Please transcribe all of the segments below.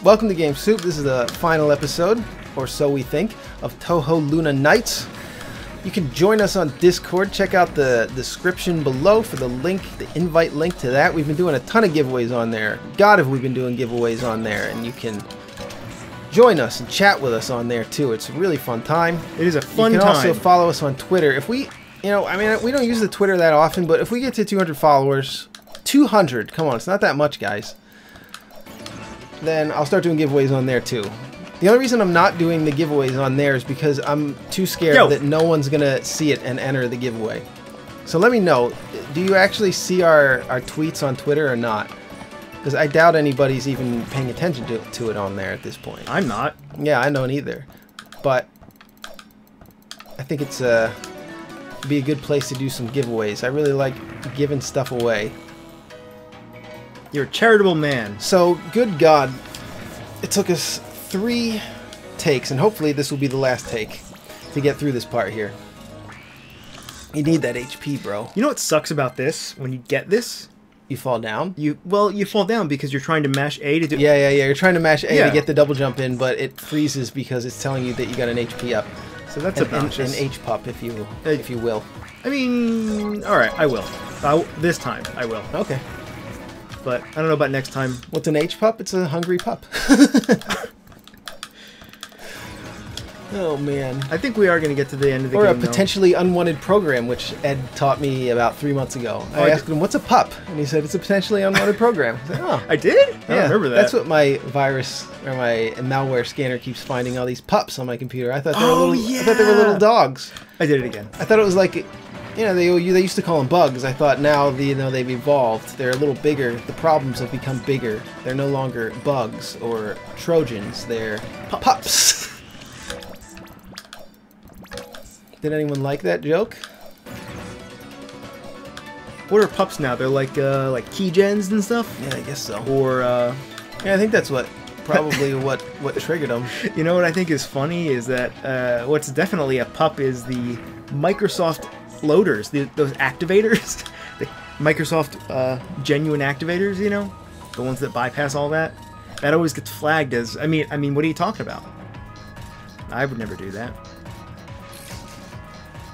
Welcome to Game Soup. This is the final episode, or so we think, of Toho Luna Nights. You can join us on Discord. Check out the description below for the link, the invite link to that. We've been doing a ton of giveaways on there. God, have we been doing giveaways on there, and you can join us and chat with us on there too. It's a really fun time. It is a fun time. You can also follow us on Twitter. If we, we don't use the Twitter that often, but if we get to 200 followers, 200, come on, it's not that much, guys, then I'll start doing giveaways on there too. The only reason I'm not doing the giveaways on there is because I'm too scared that no one's gonna see it and enter the giveaway. So let me know, do you actually see our tweets on Twitter or not? Because I doubt anybody's even paying attention to it on there at this point. I'm not. Yeah, I don't either. But I think it's be a good place to do some giveaways. I really like giving stuff away. You're a charitable man. So, good God, it took us 3 takes, and hopefully this will be the last take to get through this part here. You need that HP, bro. You know what sucks about this? When you get this, you fall down? You fall down because you're trying to mash A to do... Yeah. You're trying to mash A to get the double jump in, but it freezes because it's telling you that you got an HP up. So that's obnoxious. An H-pup, if you will. I mean, alright, I will. This time, I will. Okay. But I don't know about next time. What's an H-pup? It's a hungry pup. Oh, man. I think we are going to get to the end of the game, Or a potentially unwanted program, which Ed taught me about 3 months ago. I asked him, what's a pup? And he said, it's a potentially unwanted program. I said, oh. I did? I don't remember that. That's what my virus, or my malware scanner keeps finding, all these pups on my computer. I thought they were I thought they were little dogs. I did it again. I thought it was like... they used to call them bugs. I thought now they've evolved. They're a little bigger. The problems have become bigger. They're no longer bugs or Trojans. They're pups. Did anyone like that joke? What are pups now? They're like keygens and stuff? Yeah, I guess so. Or yeah, I think that's probably what triggered them. You know what I think is funny is that what's definitely a pup is the Microsoft loaders, those activators, the Microsoft genuine activators, you know, the ones that bypass all that. That always gets flagged as, I mean, what are you talking about? I would never do that.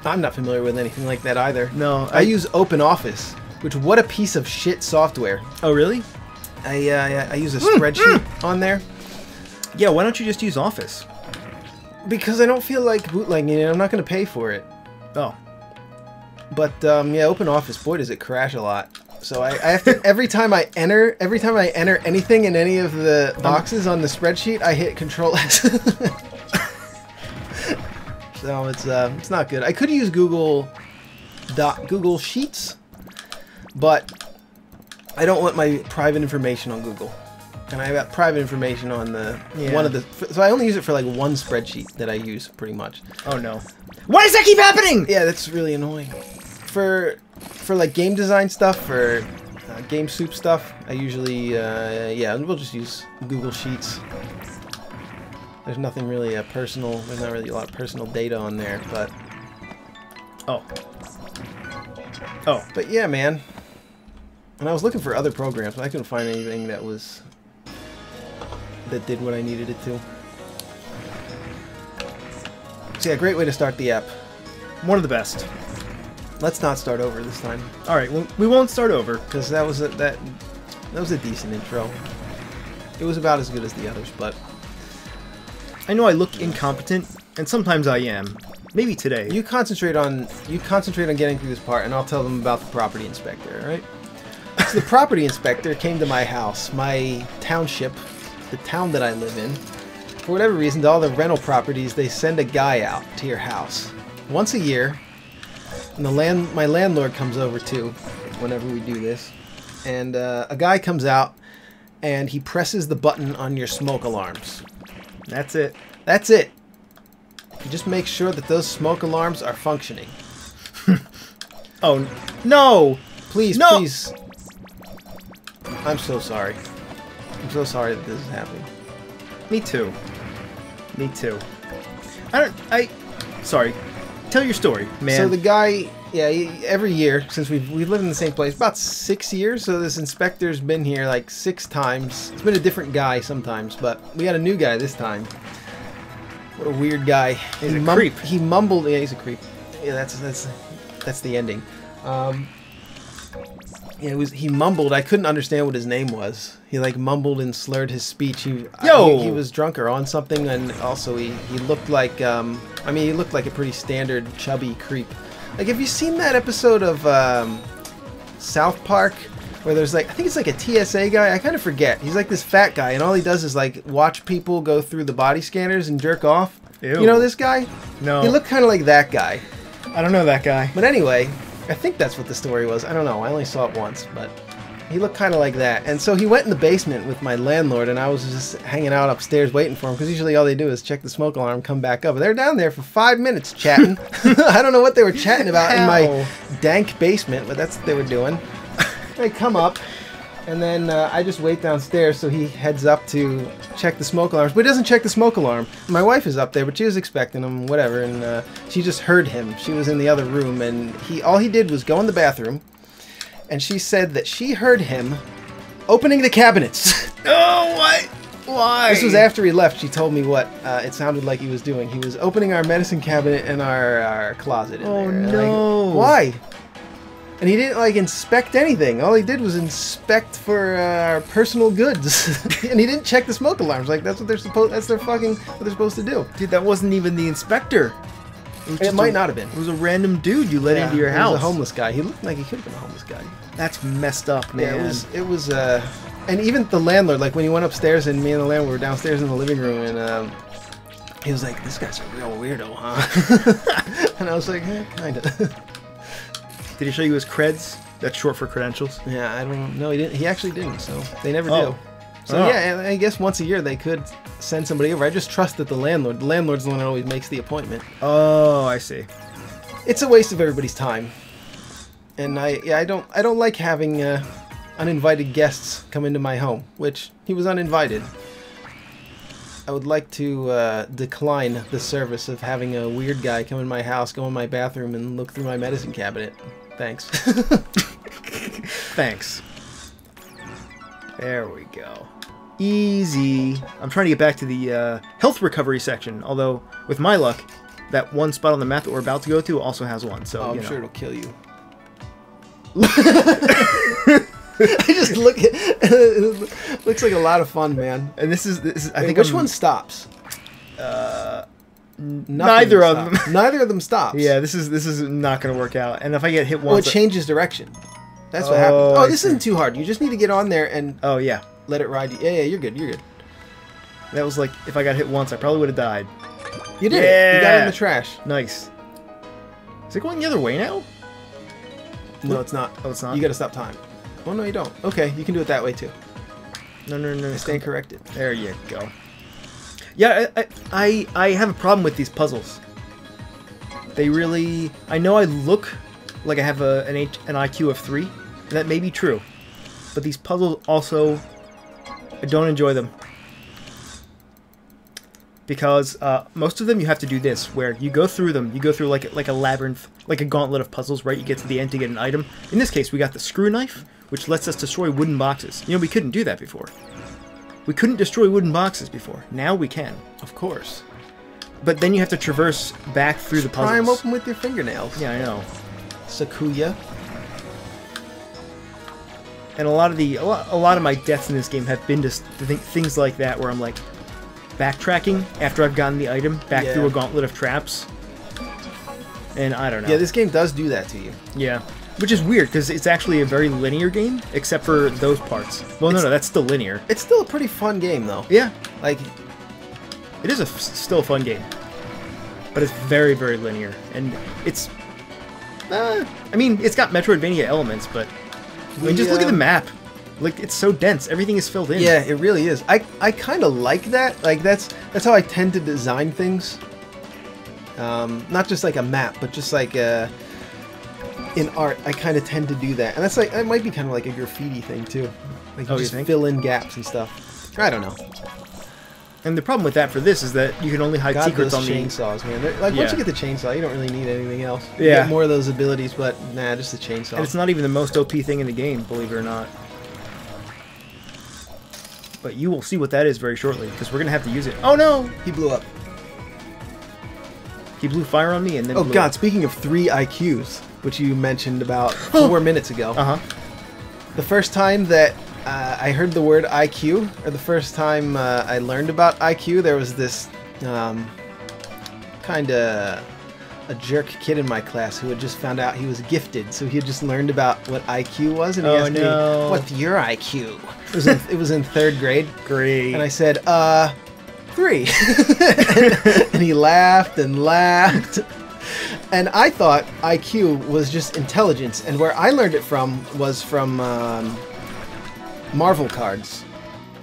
I'm not familiar with anything like that either. No, I use OpenOffice, which what a piece of shit software. Oh really? I use a spreadsheet on there. Yeah, why don't you just use Office? Because I don't feel like bootlegging it. I'm not going to pay for it. Oh. But yeah, OpenOffice, boy, does it crash a lot. So I have to every time I enter anything in any of the boxes on the spreadsheet, I hit Control S. So it's not good. I could use Google Sheets, but I don't want my private information on Google. And I got private information on so I only use it for like one spreadsheet that I use pretty much. Oh no. Why does that keep happening? Yeah, that's really annoying. For like game design stuff, for Game Soup stuff, I usually we'll just use Google Sheets. There's nothing really personal. There's not really a lot of personal data on there, but but yeah, man. And I was looking for other programs, but I couldn't find anything that did what I needed it to. So yeah, great way to start the app. One of the best. Let's not start over this time. All right, well, we won't start over because that was a decent intro. It was about as good as the others, but I know I look incompetent, and sometimes I am. Maybe today. You concentrate on getting through this part, and I'll tell them about the property inspector. All right. So the property inspector came to my house, my township, the town that I live in. For whatever reason, to all the rental properties, they send a guy out to your house once a year. And my landlord comes over too, whenever we do this. And a guy comes out, and he presses the button on your smoke alarms. That's it. That's it. You just make sure that those smoke alarms are functioning. Oh, no! Please, no! Please. I'm so sorry. I'm so sorry that this is happening. Me too. Me too. Sorry. Tell your story, man. So the guy Yeah, every year since we've lived in the same place about 6 years. So this inspector's been here like 6 times. It's been a different guy sometimes, but we got a new guy this time. What a weird guy. He's a creep. He mumbled. Yeah, he's a creep. Yeah, that's the ending. Yeah, he mumbled. I couldn't understand what his name was. He like mumbled and slurred his speech. He was drunk or on something, and also he looked like I mean, he looked like a pretty standard chubby creep. Like, have you seen that episode of South Park where there's like, I think it's like a TSA guy. I kind of forget. He's like this fat guy, and all he does is like watch people go through the body scanners and jerk off. Ew. You know this guy? No. He looked kind of like that guy. I don't know that guy. But anyway, I think that's what the story was. I don't know. I only saw it once, but he looked kind of like that. And so he went in the basement with my landlord, and I was just hanging out upstairs waiting for him, because usually all they do is check the smoke alarm, come back up. But they're down there for 5 minutes chatting. I don't know what they were chatting about in my dank basement, but that's what they were doing. They come up, and then I just wait downstairs, so he heads up to check the smoke alarms. But he doesn't check the smoke alarm. My wife is up there, but she was expecting him, whatever, and she just heard him. She was in the other room, and all he did was go in the bathroom, and she said that she heard him opening the cabinets. Oh, what? Why? This was after he left. She told me what it sounded like he was doing. He was opening our medicine cabinet and our closet in there. Oh, no. Like, why? And he didn't like inspect anything. All he did was inspect for our personal goods, and he didn't check the smoke alarms. Like, that's what they're supposed. That's their fucking what they're supposed to do. Dude, that wasn't even the inspector. It might not have been. It was a random dude you let into your house. He was a homeless guy. He looked like he could have been a homeless guy. That's messed up, man. Yeah, it was. And even the landlord, like when he went upstairs, and me and the landlord were downstairs in the living room, and he was like, "This guy's a real weirdo, huh?" And I was like, "Kinda." Did he show you his creds? That's short for credentials. Yeah, I don't know. He didn't. He actually didn't. So they never do. So yeah, I guess once a year they could send somebody over. I just trusted the landlord. The landlord's the one that always makes the appointment. Oh, I see. It's a waste of everybody's time, and I don't like having uninvited guests come into my home, which he was uninvited. I would like to decline the service of having a weird guy come in my house, go in my bathroom, and look through my medicine cabinet. Thanks. Thanks. There we go. Easy. I'm trying to get back to the health recovery section, although, with my luck, that one spot on the map that we're about to go to also has one, so, I'm sure it'll kill you. I just look at it. Looks like a lot of fun, man. And this is I think which one stops? Neither of them. Neither of them stops. Yeah, this is not going to work out. And if I get hit once, well, it changes direction. That's what happens. Oh, this isn't too hard. You just need to get on there and let it ride you. Yeah, you're good. You're good. That was like, if I got hit once, I probably would have died. You did it. You got it in the trash. Nice. Is it going the other way now? No, it's not. Oh, it's not? You got to stop time. Oh, no, you don't. Okay, you can do it that way, too. No. I stand corrected. There you go. Yeah, I have a problem with these puzzles. They really... I know I look like I have an IQ of 3, and that may be true. But these puzzles also... I don't enjoy them. Because most of them you have to do this, where you go through them, you go through like a labyrinth, like a gauntlet of puzzles, right? You get to the end to get an item. In this case, we got the screw knife, which lets us destroy wooden boxes. You know, we couldn't do that before. We couldn't destroy wooden boxes before. Now we can. Of course. But then you have to traverse back through the puzzles. Pry them open with your fingernails. Yeah, I know. Sakuya. And a lot of my deaths in this game have been just things like that, where I'm like backtracking after I've gotten the item back through a gauntlet of traps. And I don't know. Yeah, this game does do that to you. Yeah. Which is weird, because it's actually a very linear game, except for those parts. Well, no, that's still linear. It's still a pretty fun game, though. Yeah. Like, it is still a fun game. But it's very, very linear. And it's... I mean, it's got Metroidvania elements, but... I mean, just look at the map. Like, it's so dense. Everything is filled in. Yeah, it really is. I kind of like that. Like, that's how I tend to design things. Not just like a map, but just like in art, I kind of tend to do that. And that's like, it might be kind of like a graffiti thing too. Like, you just fill in gaps and stuff. I don't know. And the problem with that for this is that you can only hide secrets on those the chainsaws, man. Like once you get the chainsaw, you don't really need anything else. You Yeah. get more of those abilities, but nah, just the chainsaw. And it's not even the most OP thing in the game, believe it or not. But you will see what that is very shortly, because we're gonna have to use it. Oh no! He blew up. He blew fire on me and then. Oh blew god! up. Speaking of 3 IQs, which you mentioned about 4 minutes ago. The first time that I heard the word IQ, or the first time I learned about IQ, there was this kind of a jerk kid in my class who had just found out he was gifted, so he had just learned about what IQ was, and he asked me, "What's your IQ?" It was in 3rd grade. Great. And I said, 3. And he laughed and laughed. And I thought IQ was just intelligence, and where I learned it from was from Marvel cards.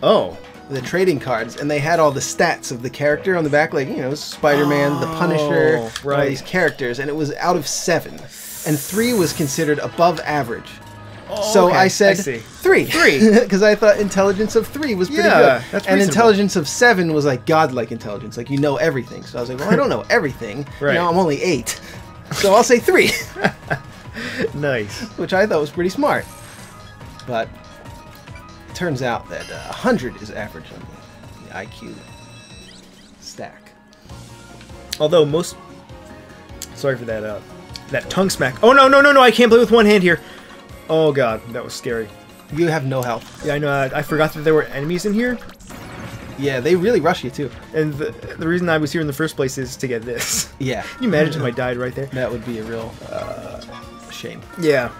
Oh. The trading cards, and they had all the stats of the character on the back, like, you know, Spider-Man, the Punisher, right. all these characters, and it was out of 7. And 3 was considered above average. So okay. I said 3. 3. Because I thought intelligence of 3 was pretty good. That's and reasonable. intelligence of 7 was like godlike intelligence, like you know everything. So I was like, well, I don't know everything. Right. You know, I'm only 8. So I'll say 3. Nice. Which I thought was pretty smart. But it turns out that 100 is average on the IQ stack. Although most... Sorry for that that tongue smack. Oh, no, no, no, no, I can't play with one hand here. Oh, God, that was scary. You have no health. Yeah, I know. I forgot that there were enemies in here. Yeah, they really rush you, too. And the reason I was here in the first place is to get this. Yeah. Can you imagine if I died right there? That would be a real shame. Yeah.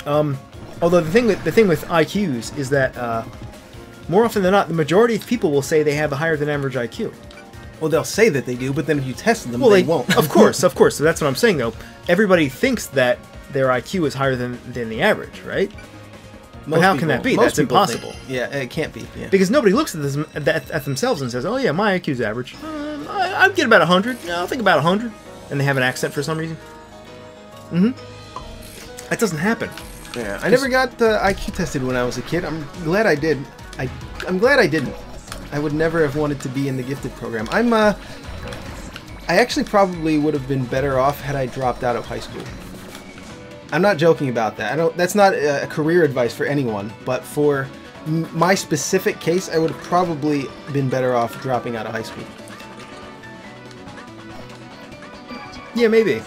Although the thing with IQs is that more often than not, the majority of people will say they have a higher than average IQ. Well, they'll say that they do, but then if you test them, Well, they won't. Of course, of course. So that's what I'm saying, though. Everybody thinks that their IQ is higher than the average, right? But how can that be? That's impossible. Yeah, it can't be. Yeah. Because nobody looks at themselves and says, "Oh yeah, my IQ's average. I'd get about 100. Yeah, I'll think about 100." And they have an accent for some reason. That doesn't happen. Yeah, I never got IQ tested when I was a kid. I'm glad I did. I'm glad I didn't. I would never have wanted to be in the gifted program. I actually probably would have been better off had I dropped out of high school. I'm not joking about that. That's not a career advice for anyone, but for my specific case, I would have probably been better off dropping out of high school. Yeah, maybe.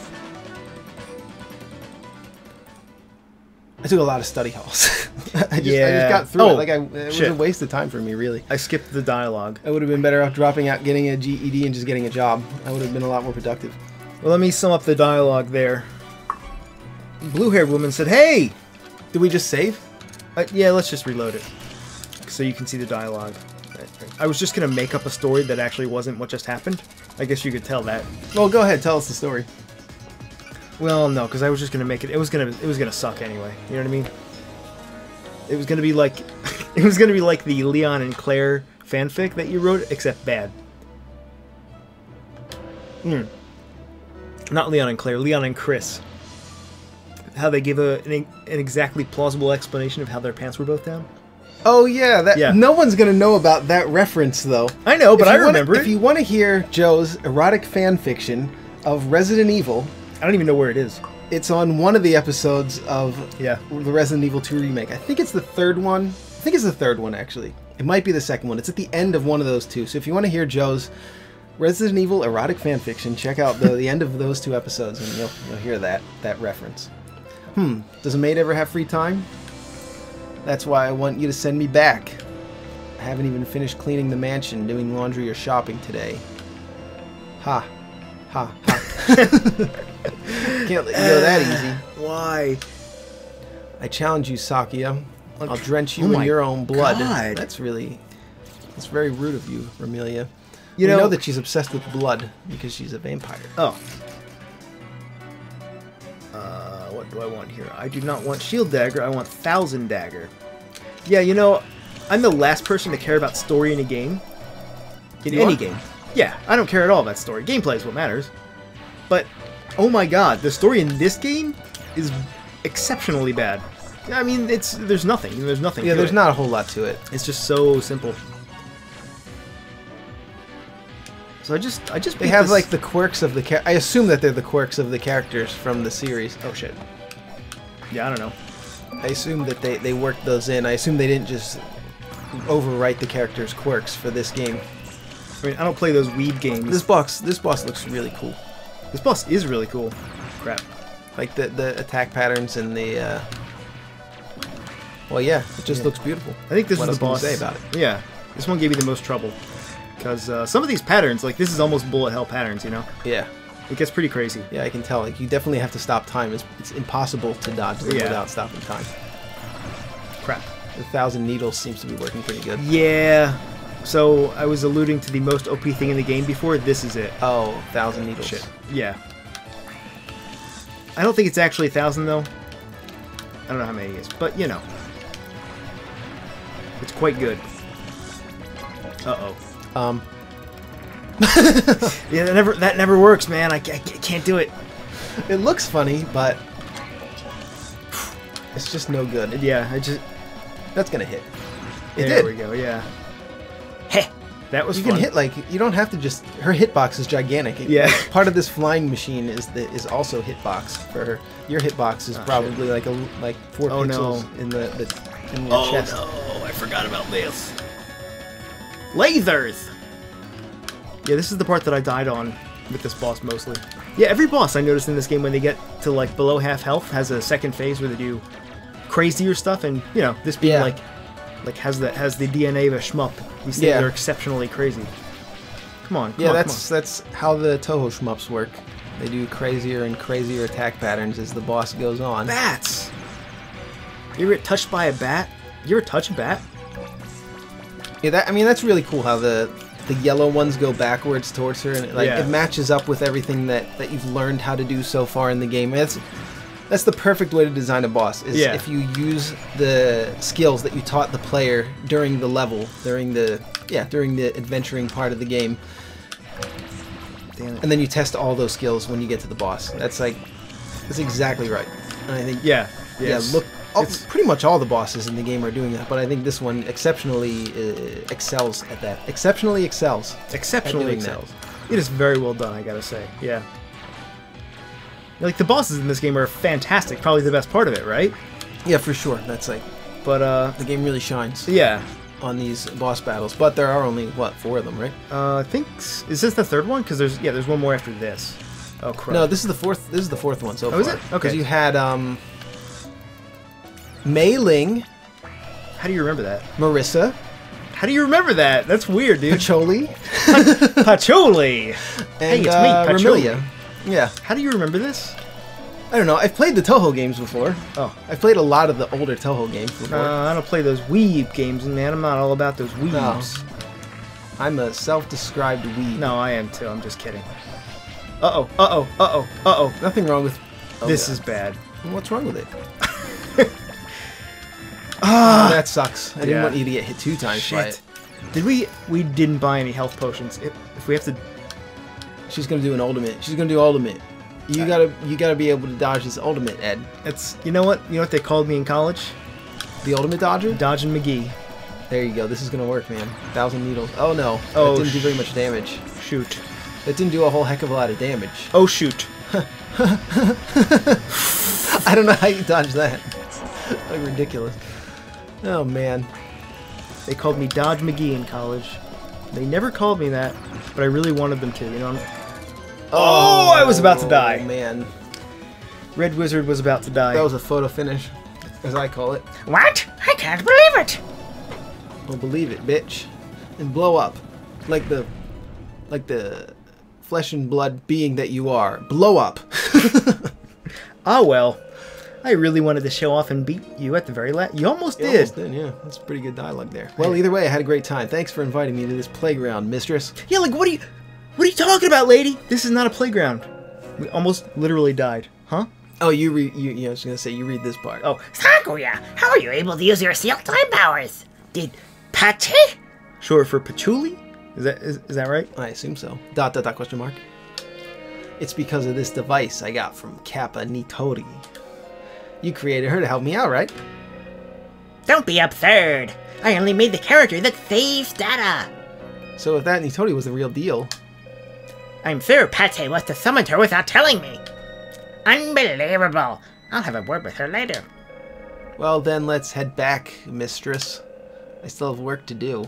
I took a lot of study halls. I just got through it. Like it was a waste of time for me, really. I skipped the dialogue. I would have been better off dropping out, getting a GED, and just getting a job. I would have been a lot more productive. Well, let me sum up the dialogue there. Blue-haired woman said, "Hey!" Did we just save? Yeah, let's just reload it so you can see the dialogue. I was just gonna make up a story that actually wasn't what just happened. I guess you could tell that. Well, go ahead. Tell us the story. Well, no, because I was just gonna make it. It was gonna suck anyway. You know what I mean? It was gonna be like, it was gonna be like the Leon and Claire fanfic that you wrote, except bad. Not Leon and Claire, Leon and Chris. How they give an exactly plausible explanation of how their pants were both down. Oh yeah, no one's gonna know about that reference though. I know, but I remember it. If you want to hear Joe's erotic fan fiction of Resident Evil, I don't even know where it is. It's on one of the episodes of the Resident Evil 2 remake. I think it's the 3rd one. I think it's the 3rd one actually. It might be the 2nd one. It's at the end of one of those two. So if you want to hear Joe's Resident Evil erotic fan fiction, check out the end of those 2 episodes, and you'll hear that reference. Does a maid ever have free time? That's why I want you to send me back. I haven't even finished cleaning the mansion, doing laundry, or shopping today. Ha. Ha. Ha. Can't let you go that easy. Why? I challenge you, Sakia. I'll drench you in your own blood. God. That's very rude of you, Romelia. You we know know that she's obsessed with blood because she's a vampire. Oh. What do I want here? I do not want Shield Dagger. I want Thousand Dagger. Yeah, you know, I'm the last person to care about story in a game. In any game. Yeah, I don't care at all about story. Gameplay is what matters. But, oh my god, the story in this game is exceptionally bad. I mean, there's nothing. There's nothing. Yeah, to there's it. not a whole lot to it. It's just so simple. So I just They beat have this- like the quirks of the I assume that they're the quirks of the characters from the series. Oh shit. Yeah, I don't know. I assume that they worked those in. I assume they didn't just overwrite the characters' quirks for this game. I mean, I don't play those weed games. This boss looks really cool. This boss is really cool. Crap. Like the attack patterns and the well, yeah, it just looks beautiful. I think this What is the else boss. can you say about it? Yeah, this one gave me the most trouble because some of these patterns, like this is almost bullet hell patterns. You know, Yeah. it gets pretty crazy. Yeah, I can tell. Like, you definitely have to stop time. It's impossible to dodge them Yeah. without stopping time. Crap. The 1,000 needles seems to be working pretty good. Yeah. So I was alluding to the most OP thing in the game before. This is it. Oh, 1,000 needles. Shit. Yeah. I don't think it's actually 1,000 though. I don't know how many it is, but you know, it's quite good. Uh-oh. Yeah, that never works, man. I can't do it. It looks funny, but it's just no good. Yeah, That's gonna hit. It there did. we go. Yeah. Heh. That was You fun. can hit like you don't have to just. Her hitbox is gigantic. Yeah. Part of this flying machine is also hitbox for her. Your hitbox is probably like 4 Oh, pixels no. in your chest. no! I forgot about this. Lasers. Yeah, this is the part that I died on with this boss mostly. Yeah, every boss I noticed in this game when they get to like below half health has a second phase where they do crazier stuff, and you know this being Yeah. like has the DNA of a shmup. These things Yeah. are exceptionally crazy. Come on. Yeah, come on, that's how the Toho shmups work. They do crazier and crazier attack patterns as the boss goes on. Bats. You ever get touched by a bat? You ever touch a bat? Yeah, that's really cool how the yellow ones go backwards towards her, and it matches up with everything that you've learned how to do so far in the game. That's the perfect way to design a boss, is if you use the skills that you taught the player during the level, during the adventuring part of the game. Damn it. And then you test all those skills when you get to the boss. That's exactly right. And I think pretty much all the bosses in the game are doing that, but I think this one exceptionally excels at that. Exceptionally excels. Exceptionally at doing excels. It is very well done, I gotta say. Yeah. Like the bosses in this game are fantastic. Probably the best part of it, right? Yeah, for sure. That's But the game really shines yeah. on these boss battles. But there are only 4 of them, right? I think is this the third one? Because there's one more after this. Oh crap. No, this is the fourth. This is the 4th one so far. Oh, is it? Okay. Because you had Mei Ling, How do you remember that? Marissa, How do you remember that? That's weird, dude. Pacholi, Patchouli. and Hey, it's me, Patchouli. Ramilia. Yeah, How do you remember this? I don't know. I've played the Toho games before. Oh. I've played a lot of the older Toho games before. I don't play those weeb games, man. I'm not all about those weebs. I'm a self-described weeb. No, I am too. I'm just kidding. Uh-oh, uh-oh, uh-oh, uh-oh. Nothing wrong with... Oh, This God. is bad. What's wrong with it? Oh, that sucks. I didn't Yeah. want you to get hit 2 times by it. Did we didn't buy any health potions. If we have to... She's gonna do an ultimate. She's gonna do ultimate. You gotta be able to dodge this ultimate, Ed. It's... You know what? You know what they called me in college? The ultimate dodger? Dodging McGee. There you go. This is gonna work, man. 1,000 needles. Oh no. Oh, that didn't do very much damage. Shoot. That didn't do a whole heck of a lot of damage. Oh, shoot. I don't know how you dodged that. Like ridiculous. Oh man. They called me Dodge McGee in college. They never called me that, but I really wanted them to, you know? Oh, I was about to die. Man. Red Wizard was about to die. That was a photo finish, as I call it. What? I can't believe it! Well, believe it, bitch. And blow up. Like the flesh and blood being that you are. Blow up. Ah, well. I really wanted to show off and beat you at the very last. You almost You did. almost did, yeah. That's pretty good dialogue there. Well, either way, I had a great time. Thanks for inviting me to this playground, mistress. Yeah, like what are you talking about, lady? This is not a playground. We almost literally died. Huh? Oh, I was gonna say, you read this part. Oh, Sakuya, how are you able to use your seal time powers? Did Pachi? short for patchouli? Is that right? I assume so. ... question mark. It's because of this device I got from Kappa Nitori. You created her to help me out, right? Don't be absurd. I only made the character that saves data. So if that Nitori was the real deal, I'm sure Patsy must have summoned her without telling me. Unbelievable. I'll have a word with her later. Well, then let's head back, mistress. I still have work to do.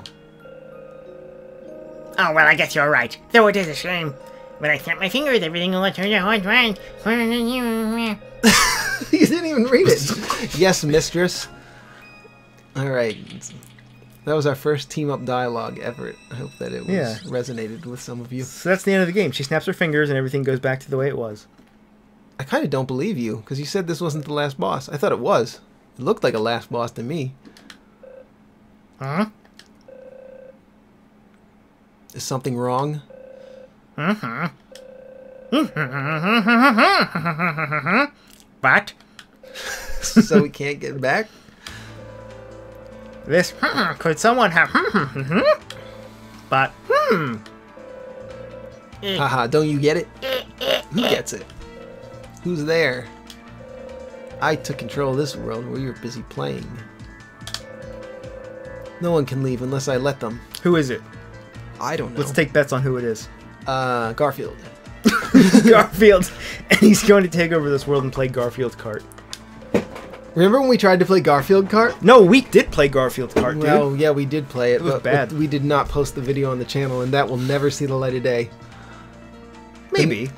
Oh, well, I guess you're right. Though it is a shame. When I snap my fingers, everything will turn out right. You didn't even read it. Yes, mistress. Alright. That was our first team-up dialogue ever. I hope that it was resonated with some of you. So that's the end of the game. She snaps her fingers and everything goes back to the way it was. I kind of don't believe you, because you said this wasn't the last boss. I thought it was. It looked like a last boss to me. Huh? Is something wrong? But So we can't get back? this could someone have but Haha, don't you get it? Who gets it? Who's there? I took control of this world while you were busy playing. No one can leave unless I let them. Who is it? I don't know. Let's take bets on who it is. Garfield. Garfield. And he's going to take over this world and play Garfield Kart. Remember when we tried to play Garfield Kart? No, we did play Garfield Kart, dude. Well, yeah, we did play it, was but bad. we did not post the video on the channel, and that will never see the light of day. Maybe.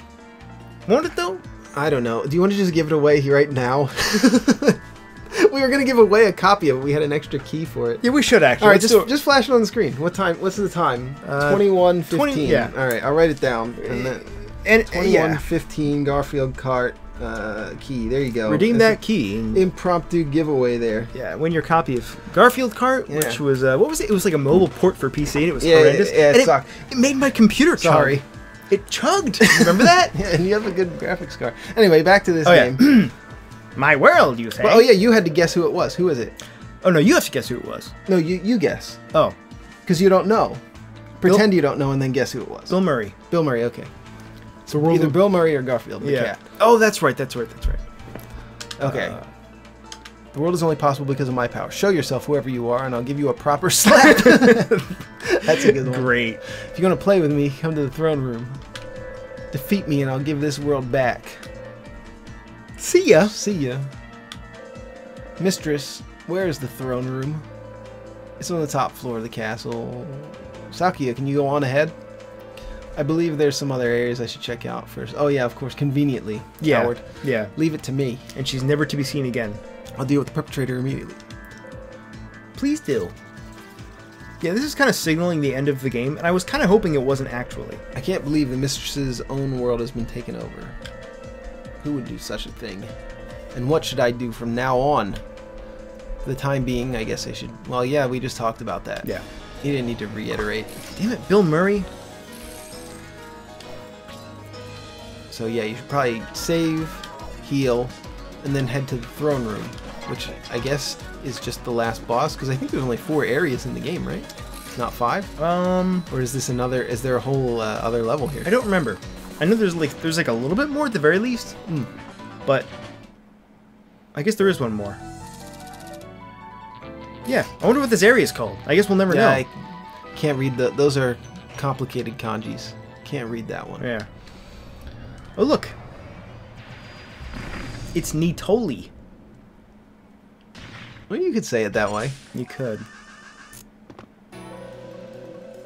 Won't it, though? I don't know. Do you want to just give it away right now? We were going to give away a copy of it. We had an extra key for it. Yeah, we should, actually. All right, Let's just flash it on the screen. What time? What's the time? 21:15. yeah. All right, I'll write it down. And then and 21:15 Garfield Kart key. There you go. Redeem That's that key. an impromptu giveaway there. Yeah, win your copy of Garfield Kart, Yeah. which was, what was it? It was like a mobile port for PC, and it was Yeah, horrendous. yeah, it and sucked. it made my computer chug. Sorry. It chugged. Remember that? Yeah, and you have a good graphics card. Anyway, back to this Oh, yeah. game. my world, you say? Well, oh yeah, you had to guess who it was. Who is it? Oh, no, you have to guess who it was. No, you guess. Oh, Because you don't know. Pretend you don't know and then guess who it was. Bill Murray. Bill Murray, okay. So we're Either Bill Murray or Garfield the yeah. cat. Oh, that's right. Okay. The world is only possible because of my power. Show yourself whoever you are and I'll give you a proper slap. That's a good one. Great. If you're going to play with me, come to the throne room. Defeat me and I'll give this world back. See ya. See ya. Mistress, where is the throne room? It's on the top floor of the castle. Sakuya, can you go on ahead? I believe there's some other areas I should check out first. Oh yeah, of course, conveniently. Yeah. Coward. Yeah. Leave it to me. And she's never to be seen again. I'll deal with the perpetrator immediately. Please do. Yeah, this is kind of signaling the end of the game, and I was kind of hoping it wasn't actually. I can't believe the mistress's own world has been taken over. Who would do such a thing? And what should I do from now on? For the time being, I guess I should... Well, yeah, we just talked about that. Yeah. You didn't need to reiterate. Damn it, Bill Murray. So yeah, you should probably save, heal, and then head to the throne room, which I guess is just the last boss, because I think there's only 4 areas in the game, right? It's not 5? Or is this another... Is there a whole other level here? I don't remember. I know there's like a little bit more at the very least, but I guess there is one more. Yeah, I wonder what this area is called. I guess we'll never know. I can't read the... Those are complicated kanjis. Can't read that one. Yeah. Oh, look. It's Nitoli. Well, you could say it that way. You could.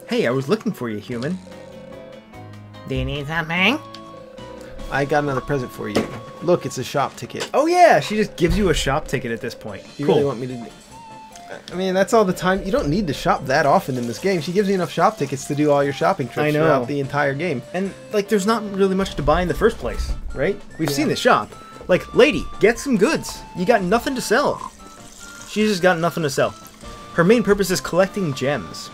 Hey, I was looking for you, human. Do you need something? I got another present for you. Look, it's a shop ticket. Oh, yeah, she just gives you a shop ticket at this point. You Cool. really want me to... I mean, that's all the time. You don't need to shop that often in this game. She gives you enough shop tickets to do all your shopping trips I know. throughout the entire game. And, like, there's not really much to buy in the first place, right? We've seen the shop. Like, lady, get some goods. You got nothing to sell. She's just got nothing to sell. Her main purpose is collecting gems.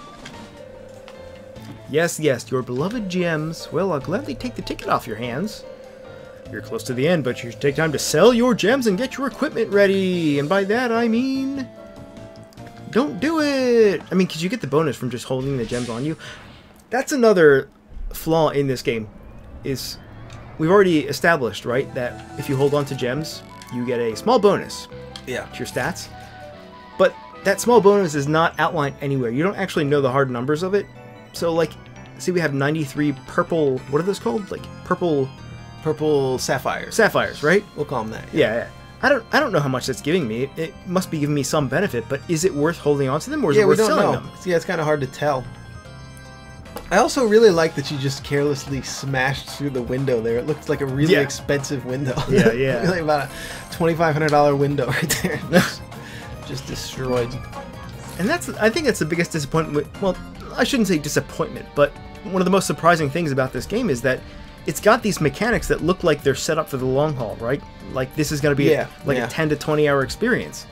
Yes, your beloved gems. Well, I'll gladly take the ticket off your hands. You're close to the end, but you should take time to sell your gems and get your equipment ready. And by that, I mean... Don't do it! I mean, because you get the bonus from just holding the gems on you. That's another flaw in this game. Is we've already established, right, that if you hold on to gems, you get a small bonus to your stats. But that small bonus is not outlined anywhere. You don't actually know the hard numbers of it. So, like, see, we have 93 purple. What are those called? Like purple sapphires. sapphires, right? We'll call them that. Yeah. I don't know how much that's giving me. It must be giving me some benefit, but is it worth holding on to them, or is it worth selling them? Yeah, it's kind of hard to tell. I also really like that you just carelessly smashed through the window there. It looks like a really expensive window. Yeah, yeah. Really about a $2,500 window right there. Just destroyed. And I think that's the biggest disappointment. Well, I shouldn't say disappointment, but one of the most surprising things about this game is that it's got these mechanics that look like they're set up for the long haul, right? Like this is going to be a 10 to 20 hour experience.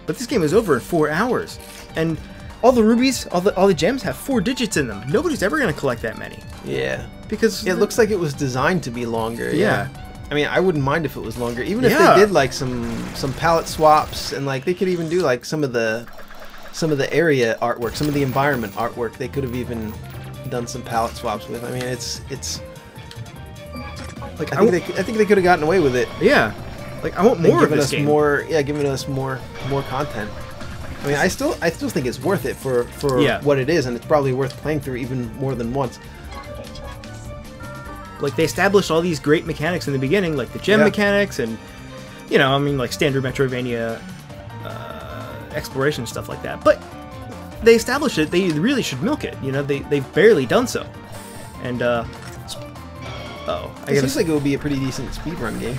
But this game is over in 4 hours. And all the rubies, all the gems have 4 digits in them. Nobody's ever going to collect that many. Yeah. Because it looks like it was designed to be longer. Yeah. I mean, I wouldn't mind if it was longer. Even if they did like some palette swaps, and like they could even do like some of the area artwork, some of the environment artwork. They could have even done some palette swaps with. I mean, it's like I think they could have gotten away with it. Yeah. Like I want more of this game. Giving us more content. I mean, I still think it's worth it for what it is, and it's probably worth playing through even more than once. Like they established all these great mechanics in the beginning, like the gem mechanics, and I mean, like standard Metroidvania exploration stuff like that. But they established it; they really should milk it. They've barely done so. And it seems like it would be a pretty decent speedrun game.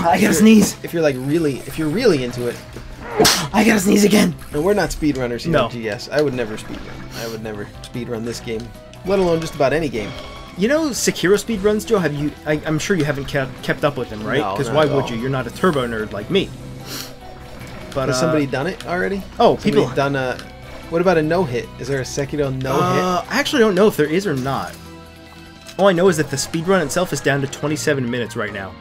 I gotta sneeze. If you're really into it. I gotta sneeze again. And we're not speedrunners here at GS. I would never speedrun. I would never speedrun this game, let alone just about any game. Sekiro speedruns, Joe? I'm sure you haven't kept up with them, right? Because why would you? You're not a turbo nerd like me. But has somebody done it already? Oh, people done a. What about a no-hit? Is there a Sekiro no-hit? I actually don't know if there is or not. All I know is that the speedrun itself is down to 27 minutes right now.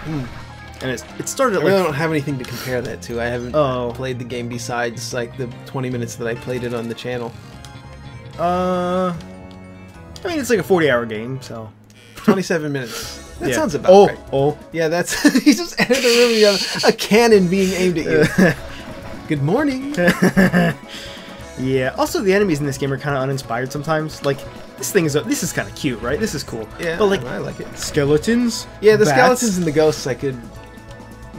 And it started at I really don't have anything to compare that to. I haven't played the game besides like the 20 minutes that I played it on the channel. I mean, it's like a 40-hour game, so 27 minutes. That sounds about right. Yeah, that's he just entered the room. You have a cannon being aimed at you. Good morning. Yeah. Also, the enemies in this game are kind of uninspired sometimes. Like this is kind of cute, right? This is cool. Yeah, but like I like it. Skeletons. Yeah, the bats. skeletons and the ghosts I could.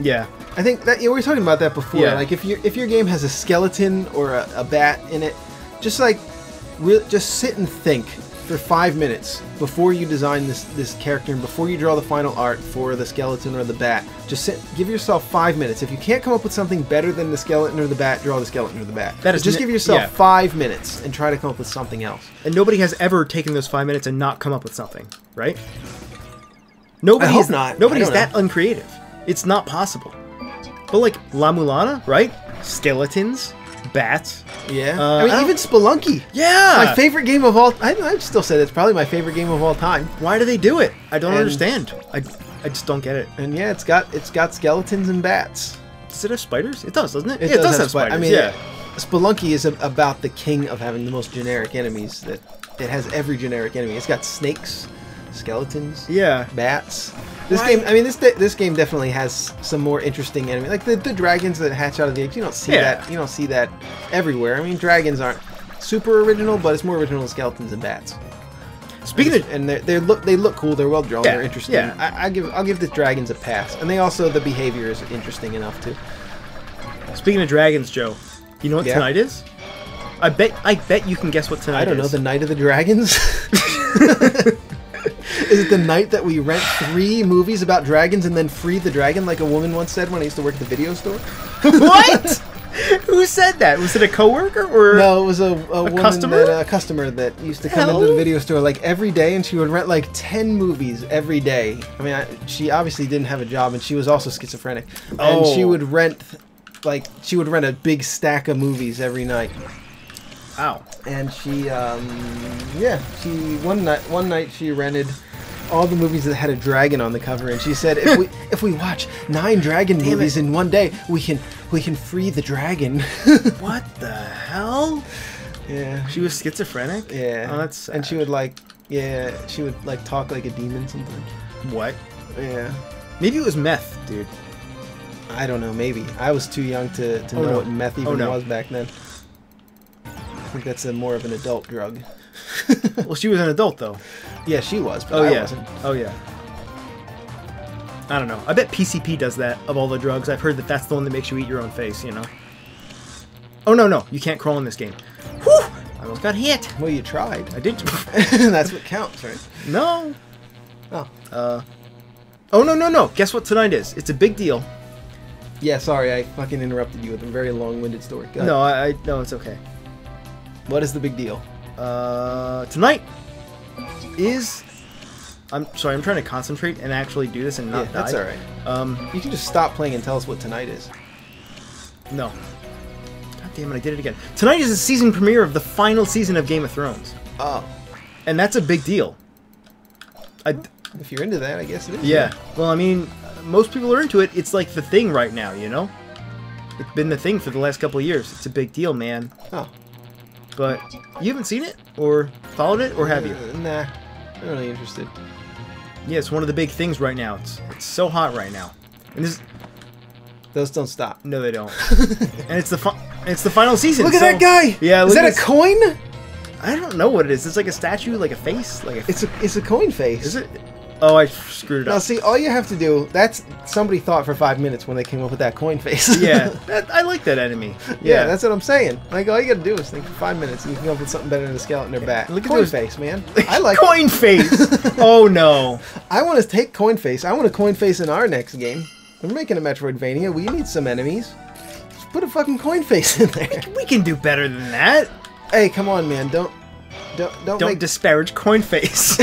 Yeah. I think that we were talking about that before. Yeah. Like if your game has a skeleton or a bat in it, just sit and think for 5 minutes before you design this character and before you draw the final art for the skeleton or the bat. Just give yourself 5 minutes. If you can't come up with something better than the skeleton or the bat, draw the skeleton or the bat. Just give yourself 5 minutes and try to come up with something else. And nobody has ever taken those 5 minutes and not come up with something, right? Nobody's that uncreative. It's not possible. But like La Mulana, right? Skeletons, bats. Yeah. I mean, even Spelunky. Yeah. My favorite game of all. I still say that's probably my favorite game of all time. Why do they do it? I don't understand. I just don't get it. And yeah, it's got skeletons and bats. Does it have spiders? It does, doesn't it? It does have spiders. I mean, Spelunky is about the king of having the most generic enemies. That it has every generic enemy. It's got snakes, skeletons, bats. This game, I mean, this game definitely has some more interesting enemies, like the dragons that hatch out of the eggs. You don't see that. You don't see that everywhere. I mean, dragons aren't super original, but it's more original than skeletons and bats. Speaking of, and they look cool. They're well drawn. They're interesting. Yeah. I'll give the dragons a pass, and the behavior is interesting enough too. Speaking of dragons, Joe, you know what tonight is? I bet you can guess what tonight is. I don't know. The Night of the Dragons. Is it the night that we rent 3 movies about dragons and then free the dragon, like a woman once said when I used to work at the video store? What? Who said that? Was it a coworker or no? It was a woman customer? A customer that used to come into the video store like every day, and she would rent like 10 movies every day. I mean, she obviously didn't have a job, and she was also schizophrenic. And she would rent a big stack of movies every night. Wow. And she one night she rented all the movies that had a dragon on the cover, and she said if we watch 9 dragon movies in one day, we can free the dragon. What the hell? Yeah. She was schizophrenic? Yeah. Oh, that's sad. And she would talk like a demon sometimes. What? Yeah. Maybe it was meth, dude. I don't know, maybe. I was too young to know what meth even was back then. I think that's more of an adult drug. Well, she was an adult though. Yeah, she was, but Oh I yeah. wasn't. Oh yeah. I don't know. I bet PCP does that of all the drugs. I've heard that that's the one that makes you eat your own face, you know? Oh, no. You can't crawl in this game. Whew! I almost got hit. Well, you tried. I did. That's what counts, right? No. Oh. Oh, no. Guess what tonight is? It's a big deal. Yeah, sorry, I fucking interrupted you with a very long-winded story. Go No, ahead. no, it's okay. What is the big deal? Tonight is... I'm sorry, I'm trying to concentrate and actually do this and not die. That's alright. You can just stop playing and tell us what tonight is. No. God damn it, I did it again. Tonight is the season premiere of the final season of Game of Thrones. Oh. And that's a big deal. If you're into that, I guess it is. Yeah. Well, I mean, most people are into it. It's like the thing right now, you know? It's been the thing for the last couple of years. It's a big deal, man. Oh. But you haven't seen it? Or followed it? Or have you? Nah. Not really interested. Yeah, it's one of the big things right now. It's so hot right now. And this... Those don't stop. No, they don't. And it's the final season. Look at that guy! Yeah, is look that at a coin? I don't know what it is. It's like a statue, like a face, like a... It's a coin face. Is it? Oh, I screwed it Now up. see, all you have to do, that's somebody thought for 5 minutes when they came up with that coin face. Yeah, I like that enemy. Yeah, that's what I'm saying. Like, all you gotta do is think for 5 minutes and you can come up with something better than a skeleton or bat. Look at coin those- face, man. I like coin face. Oh no. I want to take coin face. I want a coin face in our next game. We're making a Metroidvania. We need some enemies. Just put a fucking coin face in there. We can do better than that. Hey, come on, man. Don't Don't disparage coin face.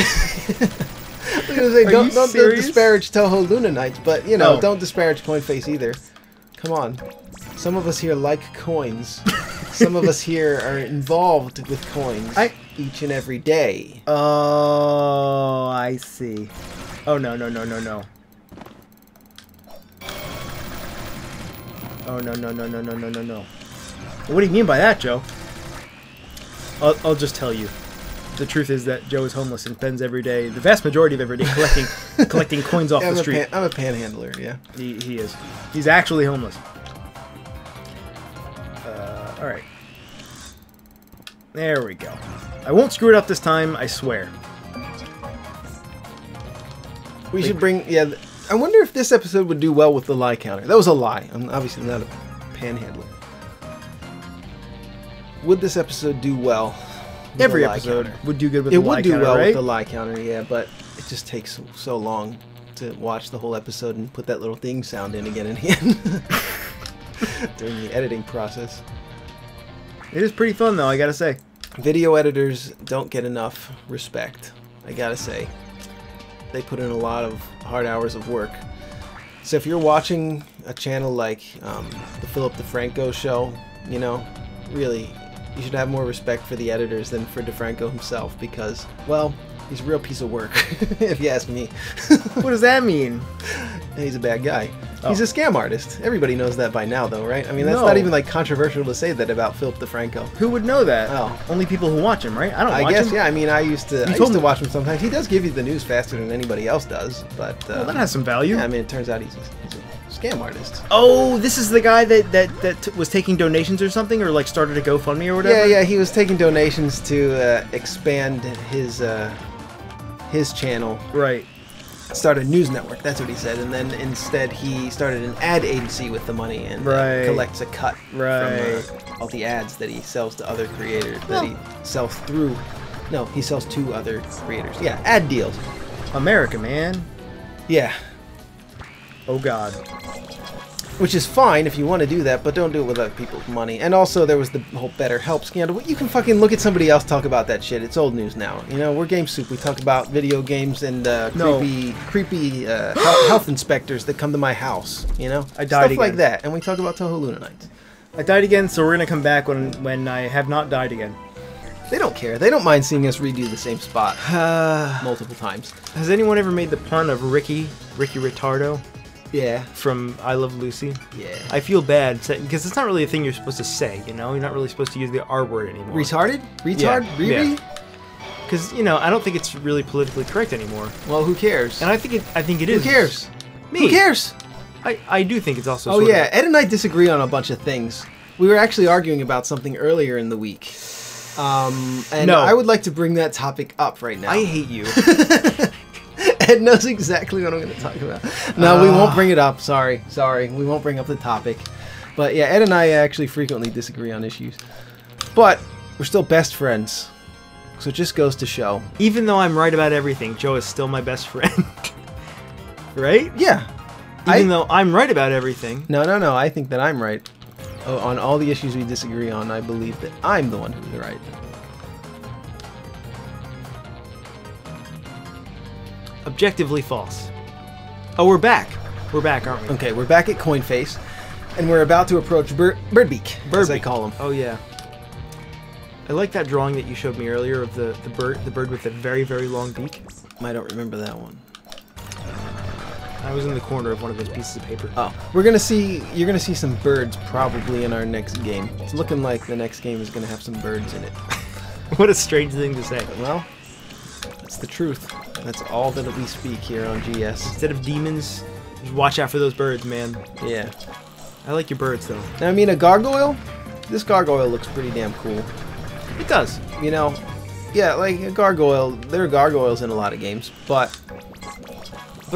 I was gonna say, don't serious? disparage Toho Luna Knights, but you know, Oh. don't disparage coin face either. Come on. Some of us here like coins. Some of us here are involved with coins each and every day. Oh, I see. Oh no. Oh no. What do you mean by that, Joe? I'll just tell you. The truth is that Joe is homeless and spends every day, the vast majority of every day, collecting coins off the street. I'm a panhandler, yeah. He is. He's actually homeless. Alright. There we go. I won't screw it up this time, I swear. We should bring, yeah, I wonder if this episode would do well with the lie counter. That was a lie. I'm obviously not a panhandler. Would this episode do well? Every episode would do good with the the lie counter. It would do counter, well right? with the lie counter, yeah, but it just takes so long to watch the whole episode and put that little ding sound in again and again during the editing process. It is pretty fun, though, I gotta say. Video editors don't get enough respect, I gotta say. They put in a lot of hard hours of work. So if you're watching a channel like the Philip DeFranco show, you know, really, you should have more respect for the editors than for DeFranco himself because, well, he's a real piece of work, if you ask me. What does that mean? He's a bad guy. Oh. He's a scam artist. Everybody knows that by now, though, right? I mean, that's No. not even like controversial to say that about Philip DeFranco. Who would know that? Oh. Only people who watch him, right? I don't I watch guess, him. yeah. I mean, I used to told me- watch him sometimes. He does give you the news faster than anybody else does, but Well, that has some value. yeah, I mean, it turns out he's a scam artist. Oh, this is the guy that was taking donations or something, or like started a GoFundMe or whatever. Yeah, he was taking donations to expand his channel, Right. start a news network. That's what he said, and then instead he started an ad agency with the money and Right. collects a cut Right. from all the ads that he sells to other creators that he sells through. No, he sells to other creators. Yeah, ad deals. America, man. Yeah, Oh God. which is fine if you want to do that, but don't do it with other people's money. And also, there was the whole BetterHelp scandal. You can fucking look at somebody else talk about that shit. It's old news now. You know, we're Game Soup. We talk about video games and No. creepy health inspectors that come to my house. You know, I died stuff like again. that. And we talk about Toho Luna Knights. I died again, so we're gonna come back when I have not died again. They don't care. They don't mind seeing us redo the same spot multiple times. Has anyone ever made the pun of Ricky Retardo Yeah, from I Love Lucy? yeah. I feel bad because it's not really a thing you're supposed to say. You know, you're not really supposed to use the R word anymore. Retarded? Retard? Yeah, Riri? yeah. Because I don't think it's really politically correct anymore. Well, who cares? And I think it Who is. cares? Me. Who cares? I do think it's also. Oh sort yeah, of, Ed and I disagree on a bunch of things. We were actually arguing about something earlier in the week. And No. I would like to bring that topic up right now. I hate you. Ed knows exactly what I'm going to talk about. No, we won't bring it up. Sorry. We won't bring up the topic. But yeah, Ed and I actually frequently disagree on issues. But we're still best friends. So it just goes to show. Even though I'm right about everything, Joe is still my best friend. Right? Yeah. Even though I'm right about everything. No. I think that I'm right. Oh, on all the issues we disagree on, I believe that I'm the one who's right. Objectively false. Oh, we're back. We're back, aren't we? Okay, we're back at Coin Face, and we're about to approach Birdbeak, as I call him. Oh yeah. I like that drawing that you showed me earlier of the bird with a very, very long beak. I don't remember that one. I was in the corner of one of those pieces of paper. Oh, you're gonna see some birds probably in our next game. It's looking like the next game is gonna have some birds in it. What a strange thing to say. Well, that's the truth. That's all that we speak here on GS. Instead of demons, just watch out for those birds, man. Yeah. I like your birds, though. I mean, a gargoyle? This gargoyle looks pretty damn cool. It does. You know, yeah, like a gargoyle. There are gargoyles in a lot of games, but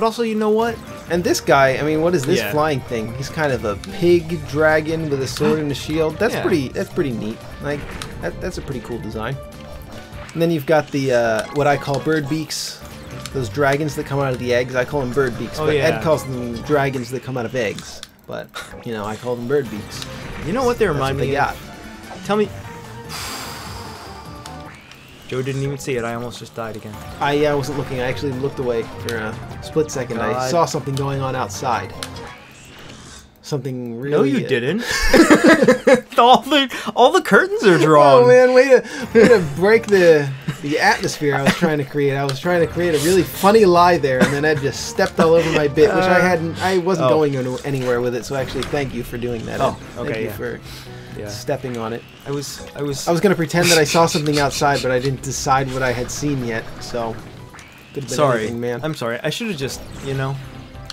also, you know what? And this guy, I mean, what is this Yeah. flying thing? He's kind of a pig dragon with a sword and a shield. That's Yeah. pretty neat. Like that's a pretty cool design. And then you've got the what I call bird beaks. Those dragons that come out of the eggs. I call them bird beaks, Oh, but yeah. Ed calls them dragons that come out of eggs. But you know, I call them bird beaks. You know what they That's remind what they me got. of? Tell me. Joe didn't even see it. I almost just died again. I wasn't looking. I actually looked away for a split second. I God. saw something going on outside. Something really. No, you didn't. all the curtains are drawn. Oh man, way to break the atmosphere I was trying to create. I was trying to create a really funny lie there, and then Ed just stepped all over my bit, which I wasn't going anywhere with it. So actually, thank you for doing that. Oh, Ed. okay, Thank you yeah. for stepping on it. I was I was gonna pretend that I saw something outside, but I didn't decide what I had seen yet. So could have been sorry, anything, man. I'm sorry. I should have just, I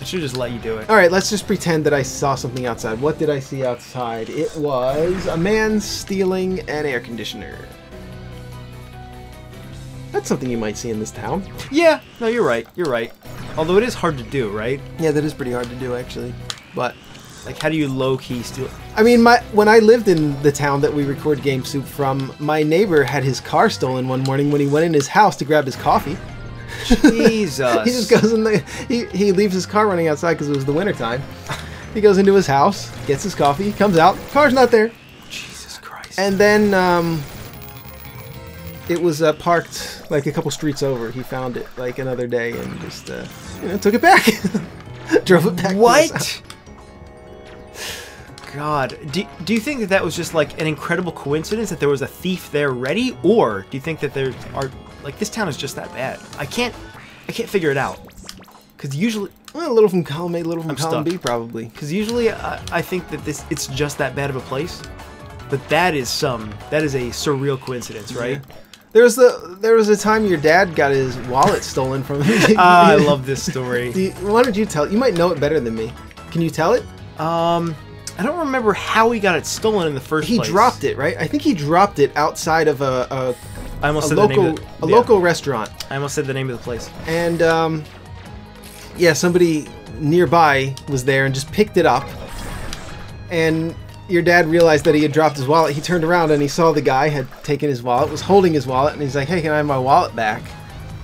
should have just let you do it. All right, let's just pretend that I saw something outside. What did I see outside? It was a man stealing an air conditioner. That's something you might see in this town. Yeah, no, you're right. You're right. Although it is hard to do, right? Yeah, that is pretty hard to do, actually. But like, how do you low-key steal? I mean, when I lived in the town that we record Game Soup from, my neighbor had his car stolen one morning when he went in his house to grab his coffee. Jesus. He just goes in the... He leaves his car running outside because it was the wintertime. He goes into his house, gets his coffee, comes out, car's not there. Jesus Christ. And then, it was parked like a couple streets over. He found it like another day and just, took it back. Drove it back. to his What? house. God. Do you think that was just like an incredible coincidence that there was a thief there ready? Or do you think that there are... Like, this town is just that bad. I can't figure it out. Because usually... Well, a little from column A, a little from I'm column stuck. B, probably. Because usually I think that it's just that bad of a place. But that is a surreal coincidence, right? Yeah. There was a time your dad got his wallet stolen from him. I love this story. Why don't you tell it? You might know it better than me. Can you tell it? I don't remember how he got it stolen in the first place. He dropped it, right? I think he dropped it outside of a I almost said the name local of the, local restaurant. I almost said the name of the place. And yeah, somebody nearby was there and just picked it up. And your dad realized that he had dropped his wallet. He turned around and he saw the guy had taken his wallet, was holding his wallet, and he's like, "Hey, can I have my wallet back?"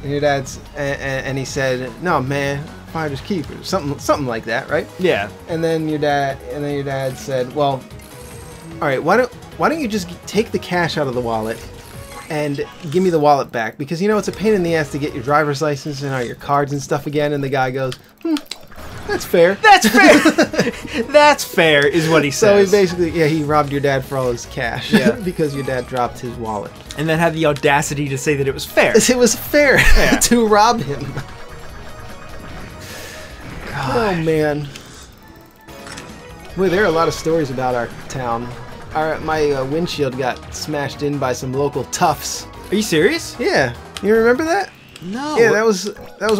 And your dad's and he said, "No, man, fine, just keep it." Something like that, right? Yeah. And then your dad said, "Well, all right, why don't you just take the cash out of the wallet and give me the wallet back, because it's a pain in the ass to get your driver's license and all your cards and stuff again." And the guy goes, "That's fair." That's fair. That's fair is what he So he says. basically, he robbed your dad for all his cash. Yeah. Because your dad dropped his wallet. And then had the audacity to say that it was fair. It was fair Yeah. to rob him. Oh man. Boy, there are a lot of stories about our town. My windshield got smashed in by some local toughs. Are you serious? Yeah, you remember that? No. Yeah, that was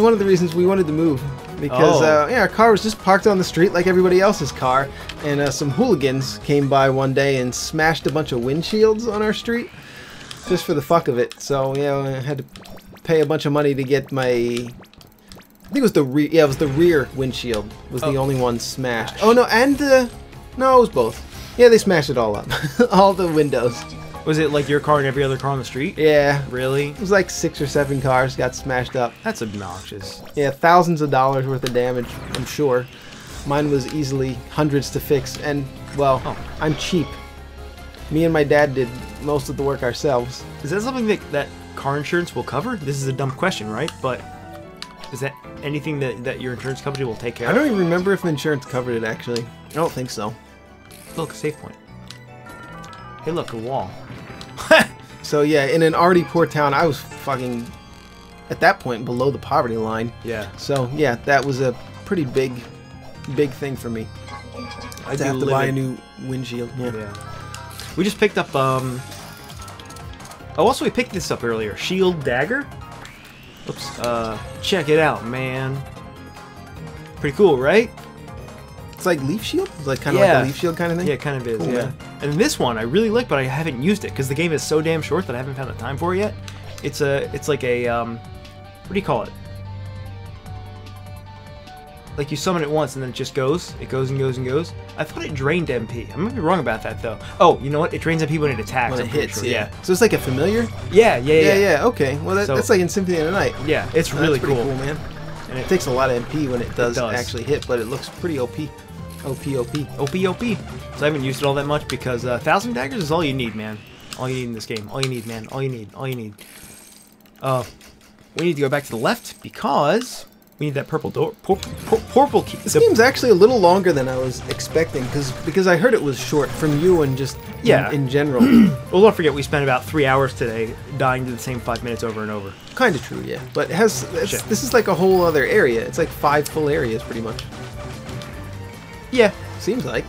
one of the reasons we wanted to move, because our car was just parked on the street like everybody else's car, and some hooligans came by one day and smashed a bunch of windshields on our street. just for the fuck of it. So yeah, I had to pay a bunch of money to get my. I think it was the rear. Yeah, it was the rear windshield. Was the only one smashed. Oh no, and no, it was both. Yeah, they smashed it all up, all the windows. Was it like your car and every other car on the street? Yeah. Really? It was like 6 or 7 cars got smashed up. That's obnoxious. Yeah, thousands of dollars worth of damage, I'm sure. Mine was easily hundreds to fix, and, well, I'm cheap. Me and my dad did most of the work ourselves. Is that something that car insurance will cover? This is a dumb question, right? But is that anything that your insurance company will take care of? I don't even remember if insurance covered it, actually. I don't think so. Look, a save point. Hey, look, a wall. So yeah, in an already poor town, I was fucking, at that point, below the poverty line. Yeah. So yeah, that was a pretty big thing for me. I'd have to buy a new windshield. Yeah. We just picked up, oh, also we picked this up earlier. Shield Dagger? Oops. Check it out, man. Pretty cool, right? It's like Leaf Shield? It's like kind of like a Leaf Shield kind of thing? Yeah, it kind of is, cool, yeah. Man. And this one I really like, but I haven't used it because the game is so damn short that I haven't found the time for it yet. It's like a, what do you call it? Like you summon it once and then it just goes. It goes and goes and goes. I thought it drained MP. I might be wrong about that though. Oh, you know what? It drains MP when it attacks. When it hits, sure. Yeah. So it's like a familiar? Yeah. Okay. Well, that's like in Symphony of the Night. Yeah, it's really cool, man. And it takes a lot of MP when it does actually hit, but it looks pretty OP. OP. So I haven't used it all that much because 1,000 daggers is all you need, man. All you need in this game. All you need, man. All you need. We need to go back to the left because we need that purple door. Purple key. This game's actually a little longer than I was expecting because I heard it was short from you and just in general. Well, don't forget we spent about 3 hours today dying to the same 5 minutes over and over. Kind of true, yeah. But this is like a whole other area. It's like 5 full areas pretty much. Yeah, seems like.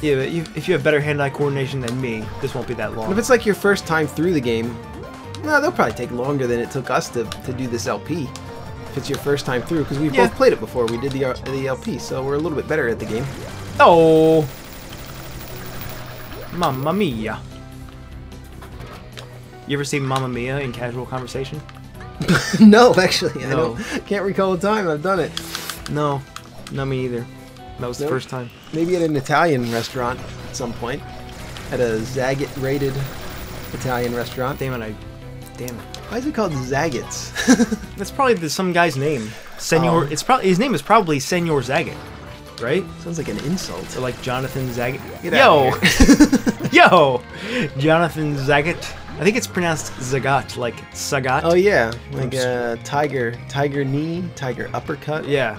Yeah, but if you have better hand-eye coordination than me, this won't be that long. And if it's like your first time through the game, no, they'll probably take longer than it took us to do this LP. If it's your first time through, because we both played it before. We did the LP, so we're a little bit better at the game. Oh, Mamma Mia! You ever seen Mamma Mia in casual conversation? No, actually, I can't recall the time I've done it. No, not me either. That was the first time. Maybe at an Italian restaurant at some point. At a Zagat-rated Italian restaurant. Damn it. Why is it called Zagat's? That's probably some guy's name. Senor. It's probably his name is probably Senor Zagat, right? Sounds like an insult. Or like Jonathan Zagat. Get out of here. Yo, Jonathan Zagat. I think it's pronounced Zagat, like Sagat. Oh yeah, like tiger knee, tiger uppercut. Yeah.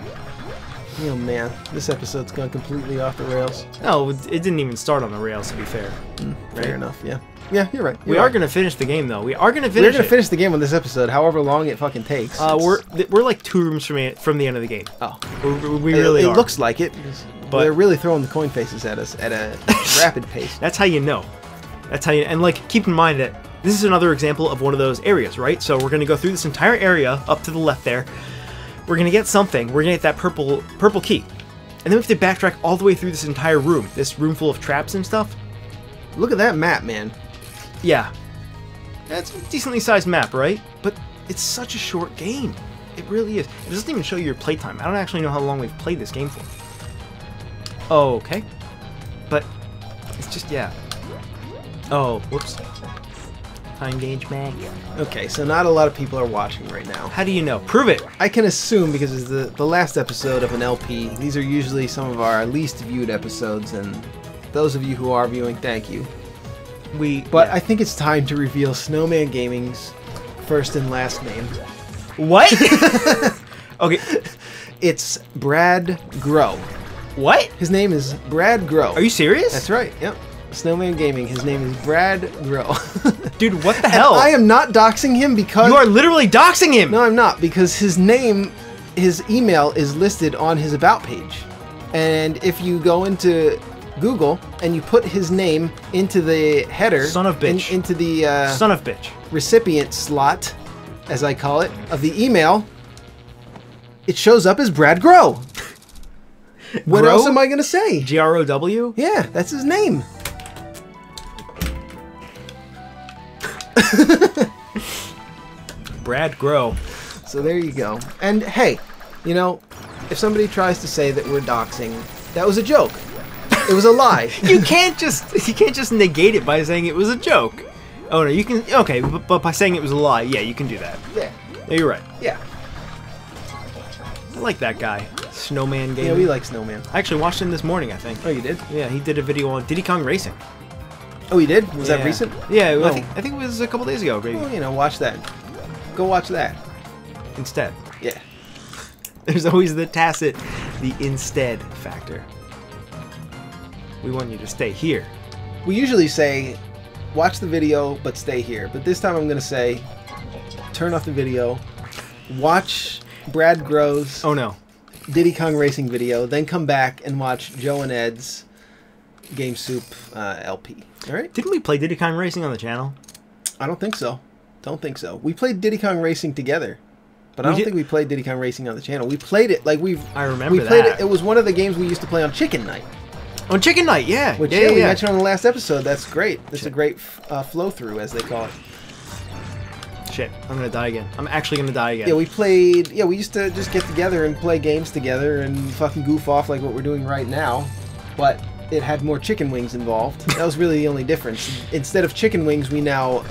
Oh man, this episode's gone completely off the rails. No, it didn't even start on the rails, to be fair. Right? Fair enough, yeah. Yeah, you're right. We are going to finish the game, though. We're going to finish the game on this episode, however long it fucking takes. We're like 2 rooms from the end of the game. Oh. We really are. It looks like it, but they're really throwing the coin faces at us at a rapid pace. That's how you know. And like, keep in mind that this is another example of one of those areas, right? So we're going to go through this entire area up to the left there. We're going to get something. We're going to get that purple key. And then we have to backtrack all the way through this entire room. This room full of traps and stuff. Look at that map, man. Yeah. That's a decently sized map, right? But it's such a short game. It really is. It doesn't even show you your playtime. I don't actually know how long we've played this game for. Oh, okay. But it's just, yeah. Oh, whoops. Time gauge mag. Okay, so not a lot of people are watching right now. How do you know? Prove it! I can assume because it's the last episode of an LP. These are usually some of our least viewed episodes, and those of you who are viewing, thank you. But I think it's time to reveal Snowman Gaming's first and last name. What? Okay. It's Brad Grow. What? His name is Brad Grow. Are you serious? That's right, yep. Snowman Gaming. His name is Brad Grow. Dude, what the hell? And I am not doxing him because... You are literally doxing him! No, I'm not, because his name, his email is listed on his About page. And if you go into Google and you put his name into the header... Son of bitch. Into the... Son of bitch. Recipient slot, as I call it, of the email, it shows up as Brad Grow. What else am I going to say? G-R-O-W? Yeah, that's his name. Brad Grow. So there you go. And hey, you know, if somebody tries to say that we're doxing, that was a joke. It was a lie. You can't just negate it by saying it was a joke. Oh no, you can. Okay, but by saying it was a lie, yeah, you can do that. Yeah. Yeah, you're right. Yeah. I like that guy, Snowman Game. Yeah, we like Snowman. I actually watched him this morning, I think. Oh, you did? Yeah, he did a video on Diddy Kong Racing. Oh, he did? Was that recent? Yeah, Oh. I think it was a couple days ago, maybe. Well, you know, watch that. Go watch that. Instead. Yeah. There's always the instead factor. We want you to stay here. We usually say, watch the video, but stay here. But this time I'm going to say, turn off the video, watch Brad Grow's Oh no. Diddy Kong Racing video, then come back and watch Joe and Ed's GameSoup LP. Alright? Didn't we play Diddy Kong Racing on the channel? I don't think so. Don't think so. We played Diddy Kong Racing together. But I don't think we played Diddy Kong Racing on the channel. We played it like I remember we played that. it. It was one of the games we used to play on Chicken Night. On Chicken Night, yeah. Which yeah, we mentioned on the last episode. That's great. That's Shit. a great flow through, as they call it. Shit, I'm gonna die again. I'm actually gonna die again. Yeah, we played. Yeah, we used to just get together and play games together and fucking goof off like what we're doing right now. But it had more chicken wings involved. That was really the only difference. Instead of chicken wings, we now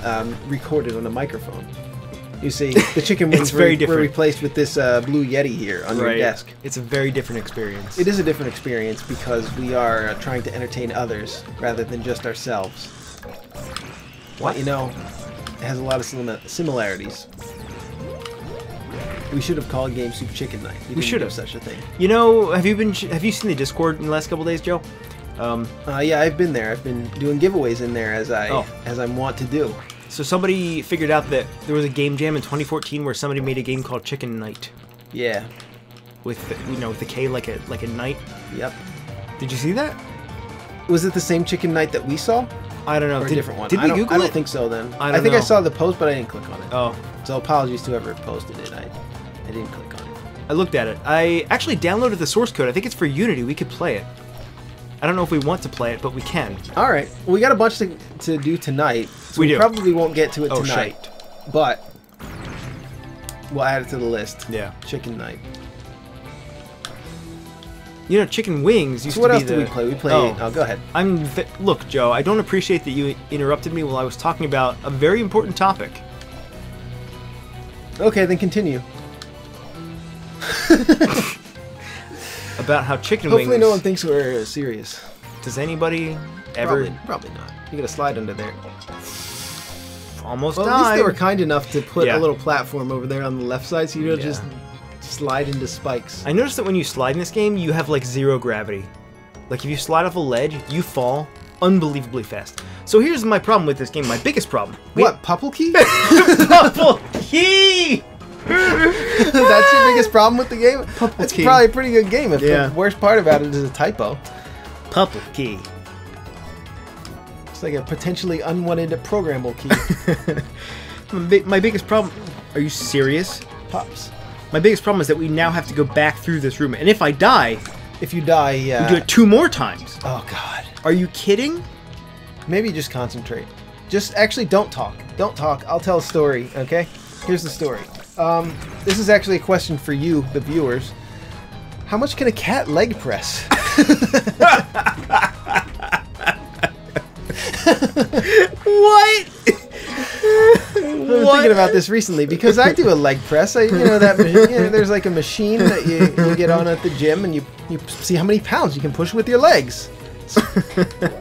record it on a microphone. You see, the chicken wings were replaced with this blue Yeti here on your desk. It's a very different experience. It is a different experience because we are trying to entertain others rather than just ourselves. What? But, you know, it has a lot of similarities. We should have called Game Soup Chicken Night. We should have such a thing. You know, have you seen the Discord in the last couple days, Joe? Yeah, I've been there. I've been doing giveaways in there as I'm wont to do. So somebody figured out that there was a game jam in 2014 where somebody made a game called Chicken Night. Yeah. With with the K like a knight. Yep. Did you see that? Was it the same Chicken Night that we saw? I don't know. Or a different one? Did we Google it? I don't think so then. I think I saw the post, but I didn't click on it. Oh. So apologies to whoever posted it. I didn't click on it. I looked at it. I actually downloaded the source code. I think it's for Unity. We could play it. I don't know if we want to play it, but we can. All right. Well, we got a bunch to do tonight. So we probably won't get to it tonight. Shite. But we'll add it to the list. Yeah. Chicken Night. You know, chicken wings used to be what else did we play? We played... Oh, go ahead. Look, Joe, I don't appreciate that you interrupted me while I was talking about a very important topic. Okay, then continue. About how chicken wings... Hopefully no one thinks we're serious. Does anybody ever... Probably not. You gotta slide under there. Almost died. At least they were kind enough to put a little platform over there on the left side so you don't just slide into spikes. I noticed that when you slide in this game, you have like 0 gravity. Like if you slide off a ledge, you fall unbelievably fast. So here's my problem with this game, my biggest problem. What, Puple Key? Puple Key! That's your biggest problem with the game? It's probably a pretty good game if the worst part about it is a typo. Puple Key. It's like a potentially unwanted programmable key. My biggest problem... Are you serious? Pops. My biggest problem is that we now have to go back through this room. And if I die... If you die, yeah. We do it 2 more times. Oh, God. Are you kidding? Maybe just concentrate. Just actually don't talk. Don't talk. I'll tell a story, okay? Here's the story. This is actually a question for you, the viewers. How much can a cat leg press? What? I was thinking about this recently because I do a leg press. There's like a machine that you get on at the gym and you see how many pounds you can push with your legs.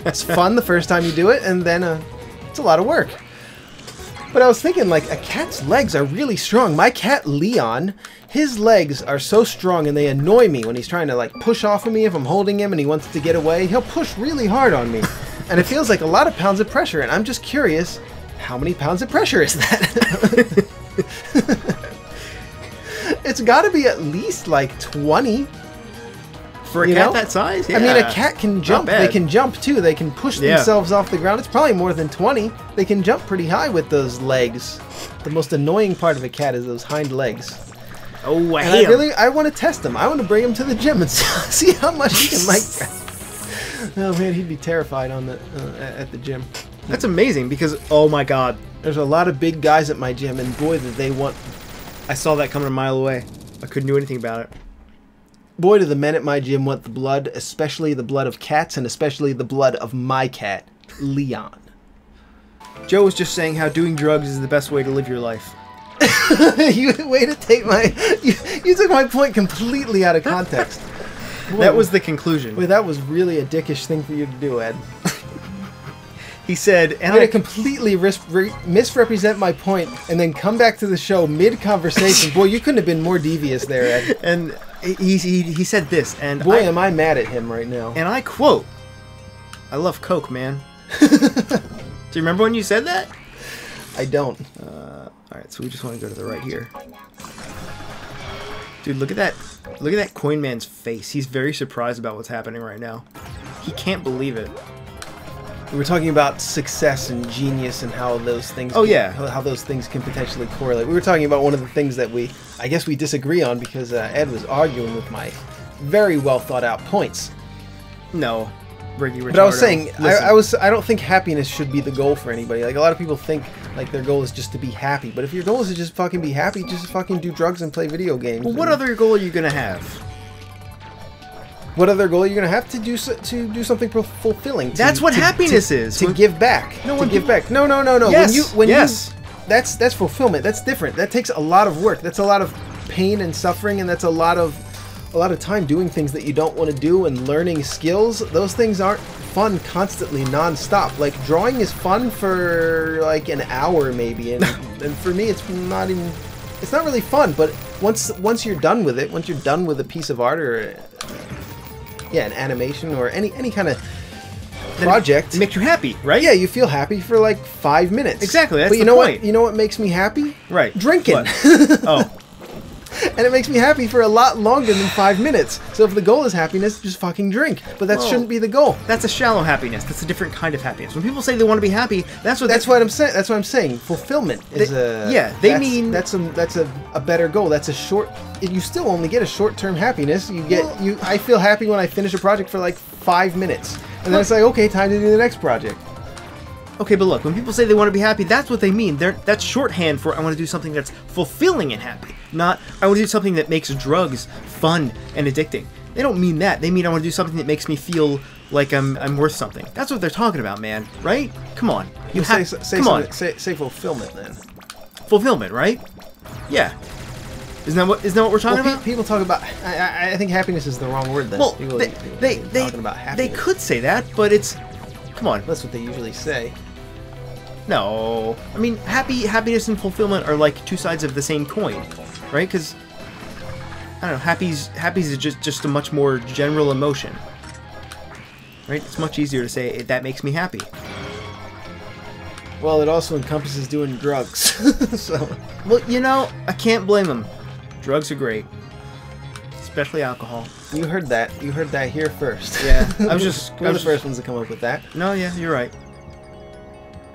It's fun the first time you do it, and then it's a lot of work. But I was thinking, like, a cat's legs are really strong. My cat, Leon, his legs are so strong and they annoy me when he's trying to, like, push off of me if I'm holding him and he wants to get away. He'll push really hard on me. And it feels like a lot of pounds of pressure, and I'm just curious, how many pounds of pressure is that? It's got to be at least, like, 20. For a cat that size? Yeah. I mean, a cat can jump. They can jump, too. They can push themselves off the ground. It's probably more than 20. They can jump pretty high with those legs. The most annoying part of a cat is those hind legs. Oh, wow. And I want to test them. I want to bring him to the gym and see how much he can, like... Oh, man, he'd be terrified at the gym. That's amazing because, oh, my God. There's a lot of big guys at my gym, and boy, did they want... I saw that coming a mile away. I couldn't do anything about it. Boy, do the men at my gym want the blood, especially the blood of cats, and especially the blood of my cat, Leon. Joe was just saying how doing drugs is the best way to live your life. You took my point completely out of context. Boy, that was the conclusion. Wait, that was really a dickish thing for you to do, Ed. He said, and I'm going to completely misrepresent my point and then come back to the show mid-conversation. Boy, you couldn't have been more devious there, Ed. And he said this, and boy, am I mad at him right now. And I quote, "I love Coke, man." Do you remember when you said that? I don't. Alright, so we just want to go to the right here. Dude, look at that. Look at that Coin Man's face. He's very surprised about what's happening right now. He can't believe it. We were talking about success and genius and how those things how those things can potentially correlate. We were talking about one of the things that I guess we disagree on because Ed was arguing with my very well thought out points. No. Ricky, but I was saying, I don't think happiness should be the goal for anybody. Like, a lot of people think, like, their goal is just to be happy. But if your goal is to just fucking be happy, just fucking do drugs and play video games. Well, what other goal are you going to have? What other goal are you going to have to do something fulfilling? That's what happiness is. To give back. No, to give back. No. Yes. That's fulfillment. That's different. That takes a lot of work. That's a lot of pain and suffering, and that's a lot of time doing things that you don't want to do and learning skills. Those things aren't fun constantly, non-stop. Like, drawing is fun for like an hour maybe, and for me it's not really fun. But once you're done with it, once you're done with a piece of art or an animation or any kind of project, it makes you happy, right? Yeah, you feel happy for like 5 minutes. Exactly. That's but the point. You know what makes me happy? Right. Drinking. Oh. And it makes me happy for a lot longer than 5 minutes. So if the goal is happiness, just fucking drink. But that shouldn't be the goal. That's a shallow happiness. That's a different kind of happiness. When people say they want to be happy, that's what I'm saying. That's what I'm saying. Fulfillment is that's a better goal. That's a short. You still only get a short-term happiness. I feel happy when I finish a project for like 5 minutes, and then it's like, okay, time to do the next project. Okay, but look, when people say they want to be happy, that's what they mean. That's shorthand for I want to do something that's fulfilling and happy. Not, I want to do something that makes drugs fun and addicting. They don't mean that. They mean I want to do something that makes me feel like I'm worth something. That's what they're talking about, man. Right? Come on. Say fulfillment then. Fulfillment, right? Yeah. Isn't that what we're talking about? People talk about. I think happiness is the wrong word then. Well, people talking about happiness. They could say that, but it's. Come on. That's what they usually say. No. I mean, happiness and fulfillment are like two sides of the same coin, right? Because, I don't know, happy is just a much more general emotion, right? It's much easier to say, that makes me happy. Well, it also encompasses doing drugs. So. Well, you know, I can't blame them. Drugs are great. Especially alcohol. You heard that. You heard that here first. Yeah. We're the first ones to come up with that. No, yeah, you're right.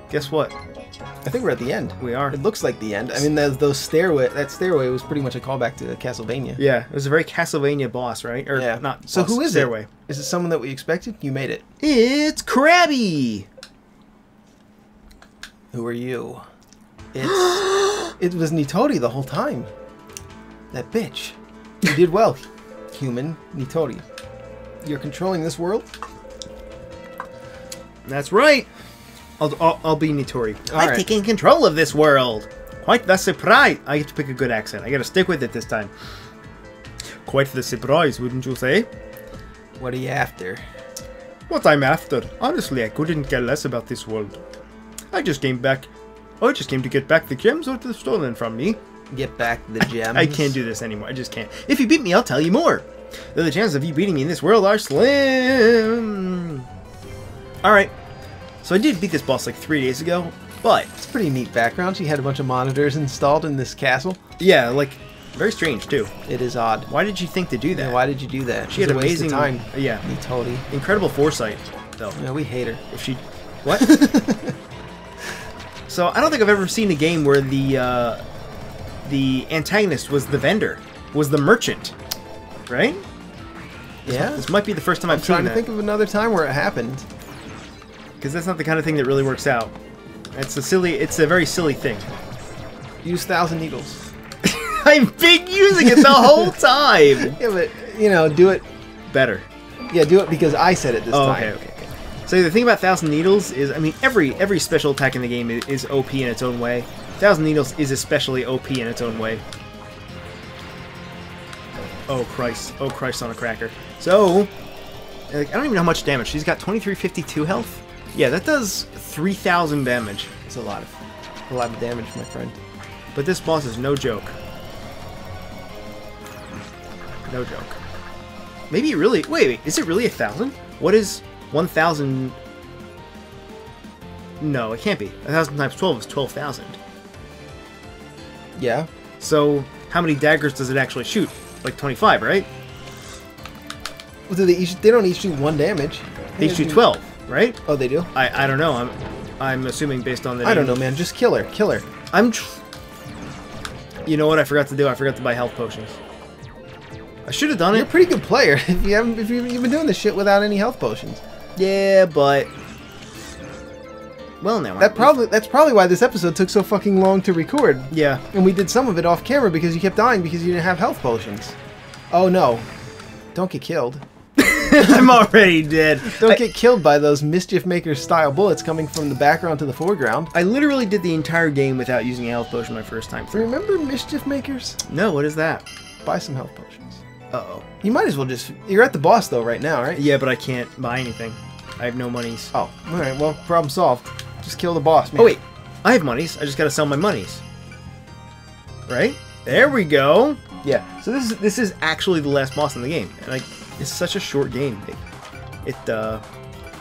Guess what? I think we're at the end. We are. It looks like the end. I mean, that stairway was pretty much a callback to Castlevania. Yeah, it was a very Castlevania boss, right? Or yeah. Not. So boss, who is stairway. It? Is it someone that we expected? You made it. It's Krabby. Who are you? It was Nitori the whole time. That bitch. You did well, human Nitori. You're controlling this world? That's right. I'll be Nitori. I'm taking control of this world. Quite the surprise. I get to pick a good accent. I gotta stick with it this time. Quite the surprise, wouldn't you say? What are you after? What I'm after? Honestly, I couldn't care less about this world. I just came to get back the gems that were stolen from me. Get back the gems? I can't do this anymore. I just can't. If you beat me, I'll tell you more. Though the chances of you beating me in this world are slim. Alright. So I did beat this boss like 3 days ago, but... It's a pretty neat background. She had a bunch of monitors installed in this castle. Yeah, like, very strange, too. It is odd. Why did you think to do that? Yeah, why did you do that? She had amazing... time. Yeah. Nitori. Incredible foresight, though. Yeah, we hate her. If she... What? So, I don't think I've ever seen a game where the antagonist was the vendor, was the merchant, right? Yeah. This might be the first time I've seen that. I'm trying to think of another time where it happened. Because that's not the kind of thing that really works out. It's a very silly thing. Use 1,000 needles. I've been using it the whole time. Yeah, but you know, do it Better. Yeah, do it because I said it this time. Okay. So the thing about 1,000 Needles is, I mean, every special attack in the game is OP in its own way. 1,000 Needles is especially OP in its own way. Oh Christ on a cracker. So, like, I don't even know how much damage. She's got 2352 health. Yeah, that does 3,000 damage. It's a lot of damage, my friend. But this boss is no joke. No joke. Maybe it really... Wait, is it really 1,000? What is 1,000... No, it can't be. 1,000 times 12 is 12,000. Yeah. So, how many daggers does it actually shoot? Like 25, right? Well, do they don't each do 1 damage. They shoot 12, right? Oh, they do? I don't know. I'm assuming based on the... I don't know, man. Just kill her. Kill her. You know what I forgot to do? I forgot to buy health potions. I should have done it. You're a pretty good player if you've been doing this shit without any health potions. Yeah, but... Well, now that's probably why this episode took so fucking long to record. Yeah. And we did some of it off camera because you kept dying because you didn't have health potions. Oh no. Don't get killed. I'm already dead. Don't get killed by those Mischief Makers style bullets coming from the background to the foreground. I literally did the entire game without using a health potion my first time through. Remember Mischief Makers? No, what is that? Buy some health potions. Uh-oh. You might as well just... You're at the boss though right now, right? Yeah, but I can't buy anything. I have no monies. Oh, alright, well, problem solved. Just kill the boss, man. Oh wait, I have monies. I just gotta sell my monies. Right? There we go. Yeah. So this is actually the last boss in the game. And like, it's such a short game. It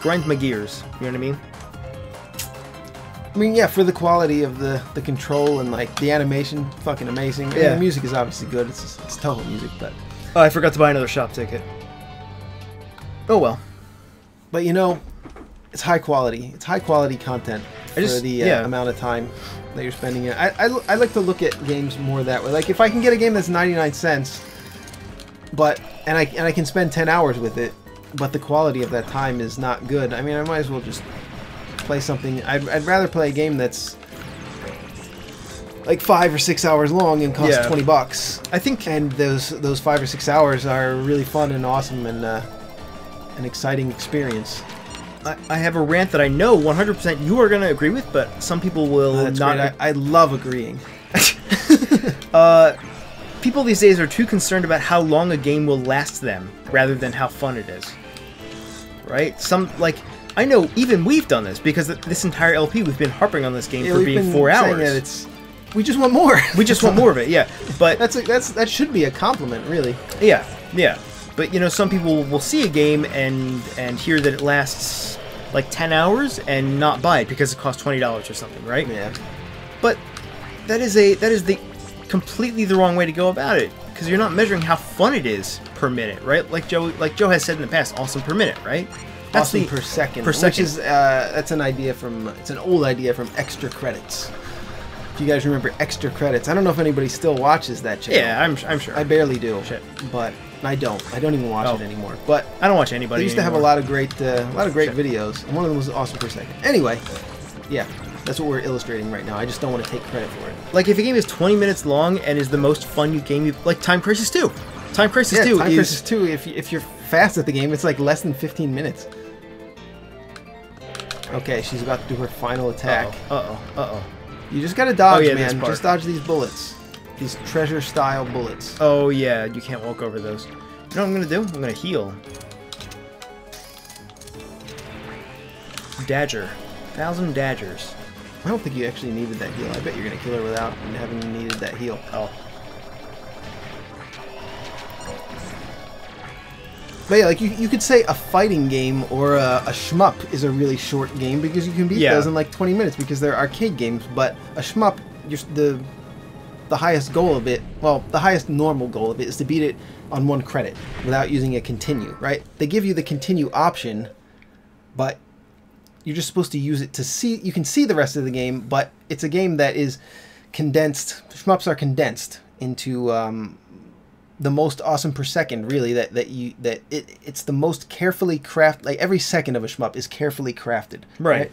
grinds my gears. You know what I mean? I mean, yeah, for the quality of the control and like the animation, fucking amazing. Yeah. And the music is obviously good. It's Toho music, but... Oh, I forgot to buy another shop ticket. Oh well. But you know, it's high quality. It's high quality content for the amount of time that you're spending in. I like to look at games more that way. Like if I can get a game that's 99 cents, and I can spend 10 hours with it, but the quality of that time is not good. I mean, I might as well just play something. I'd rather play a game that's like 5 or 6 hours long and costs $20. I think, and those 5 or 6 hours are really fun and awesome and an exciting experience. I have a rant that I know 100% you are going to agree with, but some people will not. I love agreeing. People these days are too concerned about how long a game will last them rather than how fun it is. Right? I know even we've done this because this entire LP we've been harping on this game for being 4 hours. We just want more. We just want more of it, yeah. But that should be a compliment, really. Yeah, yeah. But you know, some people will see a game and hear that it lasts like 10 hours and not buy it because it costs $20 or something, right? Yeah. But that is completely the wrong way to go about it because you're not measuring how fun it is per minute, right? Like Joe has said in the past, awesome per minute, right? That's awesome per second. Which is that's an idea it's an old idea from Extra Credits. If you guys remember Extra Credits, I don't know if anybody still watches that channel. Yeah, I'm sure. I barely do. Shit. But I don't even watch it anymore. But I don't watch anybody. They used to have a lot of great videos, and one of them was awesome per second. Anyway, yeah, that's what we're illustrating right now. I just don't want to take credit for it. Like if a game is 20 minutes long and is the most fun game, like Time Crisis 2. Time Crisis 2. Time Crisis 2. If you're fast at the game, it's like less than 15 minutes. Okay, she's about to do her final attack. Uh-oh. You just gotta dodge, man. Just dodge these bullets. These treasure-style bullets. Oh, yeah. You can't walk over those. You know what I'm gonna do? I'm gonna heal. Dagger. 1,000 daggers. I don't think you actually needed that heal. I bet you're gonna kill her without having needed that heal. Oh. But yeah, like you could say a fighting game or a shmup is a really short game because you can beat those in like 20 minutes because they're arcade games. But a shmup, the highest goal of it, well, the highest normal goal of it is to beat it on 1 credit without using a continue, right? They give you the continue option, but you're just supposed to use it to see. You can see the rest of the game, but it's a game that is condensed. Shmups are condensed into the most awesome per second, really. It's the most carefully crafted. Like every second of a shmup is carefully crafted, right?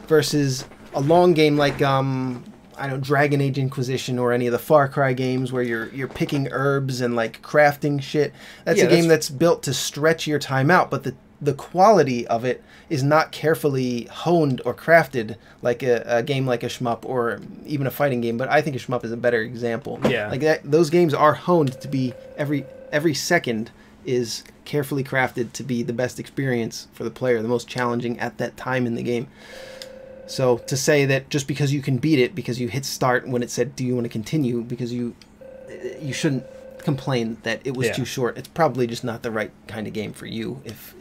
Versus a long game like I don't know, Dragon Age Inquisition or any of the Far Cry games where you're picking herbs and like crafting shit. That's a game that's built to stretch your time out, but the quality of it is not carefully honed or crafted like a game like a shmup or even a fighting game. But I think a shmup is a better example. Yeah, like that. Those games are honed to be every second is carefully crafted to be the best experience for the player, the most challenging at that time in the game. So to say that just because you can beat it because you hit start when it said do you want to continue, because you shouldn't complain that it was too short. It's probably just not the right kind of game for you if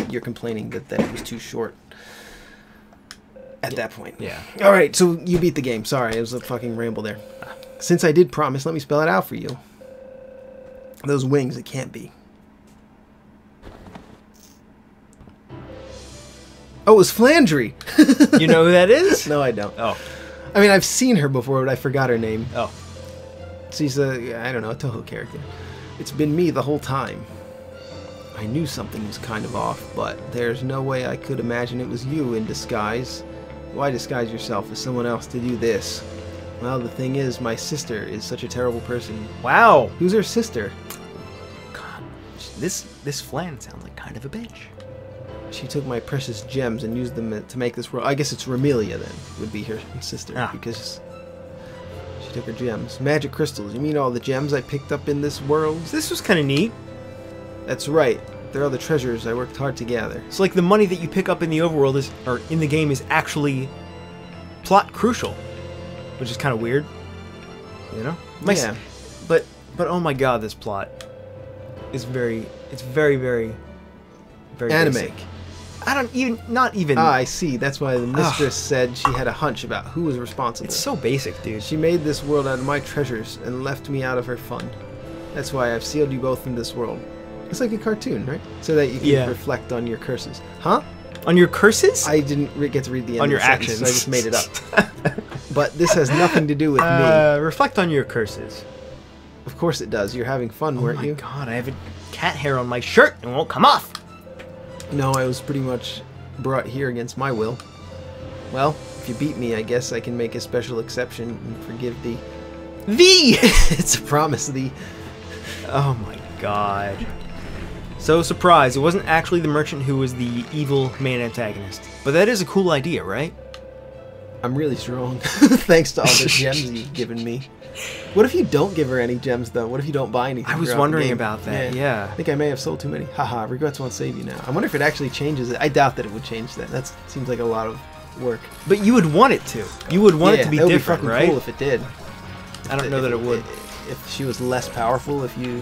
you're complaining that it was too short at that point. Yeah. All right, so you beat the game. Sorry, it was a fucking ramble there. Since I did promise, let me spell it out for you. Those wings, it can't be. Oh, it was Flandry. You know who that is? No, I don't. Oh. I mean, I've seen her before, but I forgot her name. Oh. She's I don't know, a Toho character. It's been me the whole time. I knew something was kind of off, but there's no way I could imagine it was you in disguise. Why disguise yourself as someone else to do this? Well, the thing is, my sister is such a terrible person. Wow. Who's her sister? God, this Flan sounds like kind of a bitch. She took my precious gems and used them to make this world. I guess it's Ramelia then, would be her sister, because she took her gems. Magic crystals. You mean all the gems I picked up in this world? This was kind of neat. That's right. They're all the treasures I worked hard to gather. So like the money that you pick up in the overworld or in the game is actually plot crucial, which is kind of weird. You know? Yeah. But oh my god, this plot is very very anime. Basic. Not even. Ah, I see. That's why the mistress said she had a hunch about who was responsible. It's so basic, dude. She made this world out of my treasures and left me out of her fun. That's why I've sealed you both in this world. It's like a cartoon, right? So that you can reflect on your curses. Huh? On your curses? I didn't get to read the end on of your the sentence, actions. so I just made it up. But this has nothing to do with me. Reflect on your curses. Of course it does. You're having fun, weren't you? Oh my god, I have a cat hair on my shirt and it won't come off. No, I was pretty much brought here against my will. Well, if you beat me, I guess I can make a special exception and forgive thee. Thee! It's a promise, thee. Oh my god. So, surprise, it wasn't actually the merchant who was the evil main antagonist. But that is a cool idea, right? I'm really strong. Thanks to all the gems you've given me. What if you don't give her any gems, though? What if you don't buy anything? I was wondering about that, yeah. I think I may have sold too many. Haha, regrets won't save you now. I wonder if it actually changes it. I doubt that it would change that. That seems like a lot of work. But you would want it to. You would want it to be different, would be fucking right? cool if it did. I don't know that it would. If she was less powerful, if you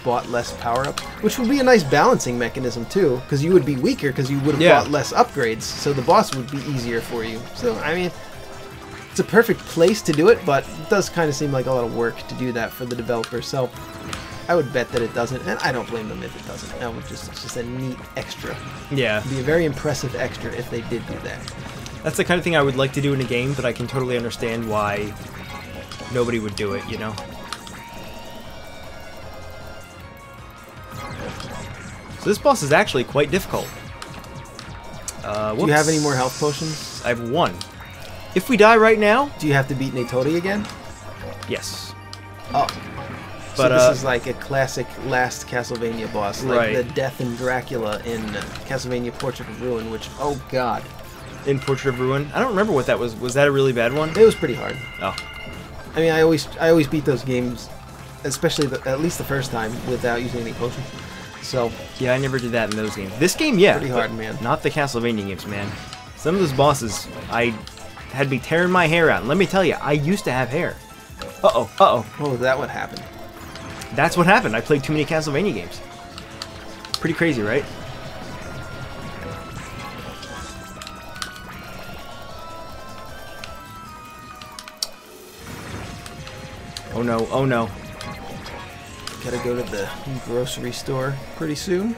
bought less power-up. Which would be a nice balancing mechanism, too. Because you would be weaker because you would have bought less upgrades. So the boss would be easier for you. So, I mean, it's a perfect place to do it, but it does kind of seem like a lot of work to do that for the developer. So I would bet that it doesn't, and I don't blame them if it doesn't. That would it's just a neat extra. Yeah. It'd be a very impressive extra if they did do that. That's the kind of thing I would like to do in a game, but I can totally understand why nobody would do it, you know? So this boss is actually quite difficult. Do you have any more health potions? I have one. If we die right now... Do you have to beat Netori again? Yes. Oh. But, so this is like a classic last Castlevania boss. Like right. the Death and Dracula in Castlevania Portrait of Ruin, which, oh god. In Portrait of Ruin? I don't remember what that was. Was that a really bad one? It was pretty hard. Oh. I mean, I always beat those games, especially at least the first time, without using any potions. So... Yeah, I never did that in those games. This game, yeah. Pretty hard, man. Not the Castlevania games, man. Some of those bosses, I... had me tearing my hair out. And let me tell you, I used to have hair. Uh-oh, uh-oh. Oh, that would happen. That's what happened. I played too many Castlevania games. Pretty crazy, right? Oh no, oh no. Gotta go to the grocery store pretty soon.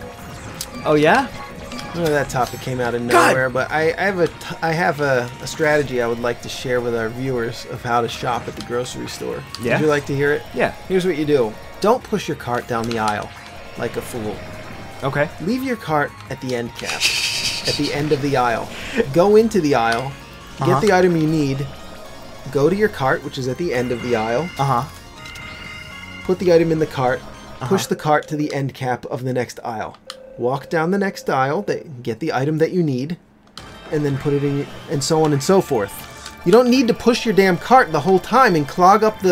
Oh yeah? I know that topic came out of nowhere, but I have a strategy I would like to share with our viewers of how to shop at the grocery store. Yeah? Would you like to hear it? Yeah. Here's what you do. Don't push your cart down the aisle like a fool. Okay. Leave your cart at the end cap, at the end of the aisle. Go into the aisle, Get the item you need. Go to your cart, which is at the end of the aisle. Put the item in the cart. Push the cart to the end cap of the next aisle. Walk down the next aisle. Get the item that you need. And then put it in, and so on and so forth. You don't need to push your damn cart the whole time and clog up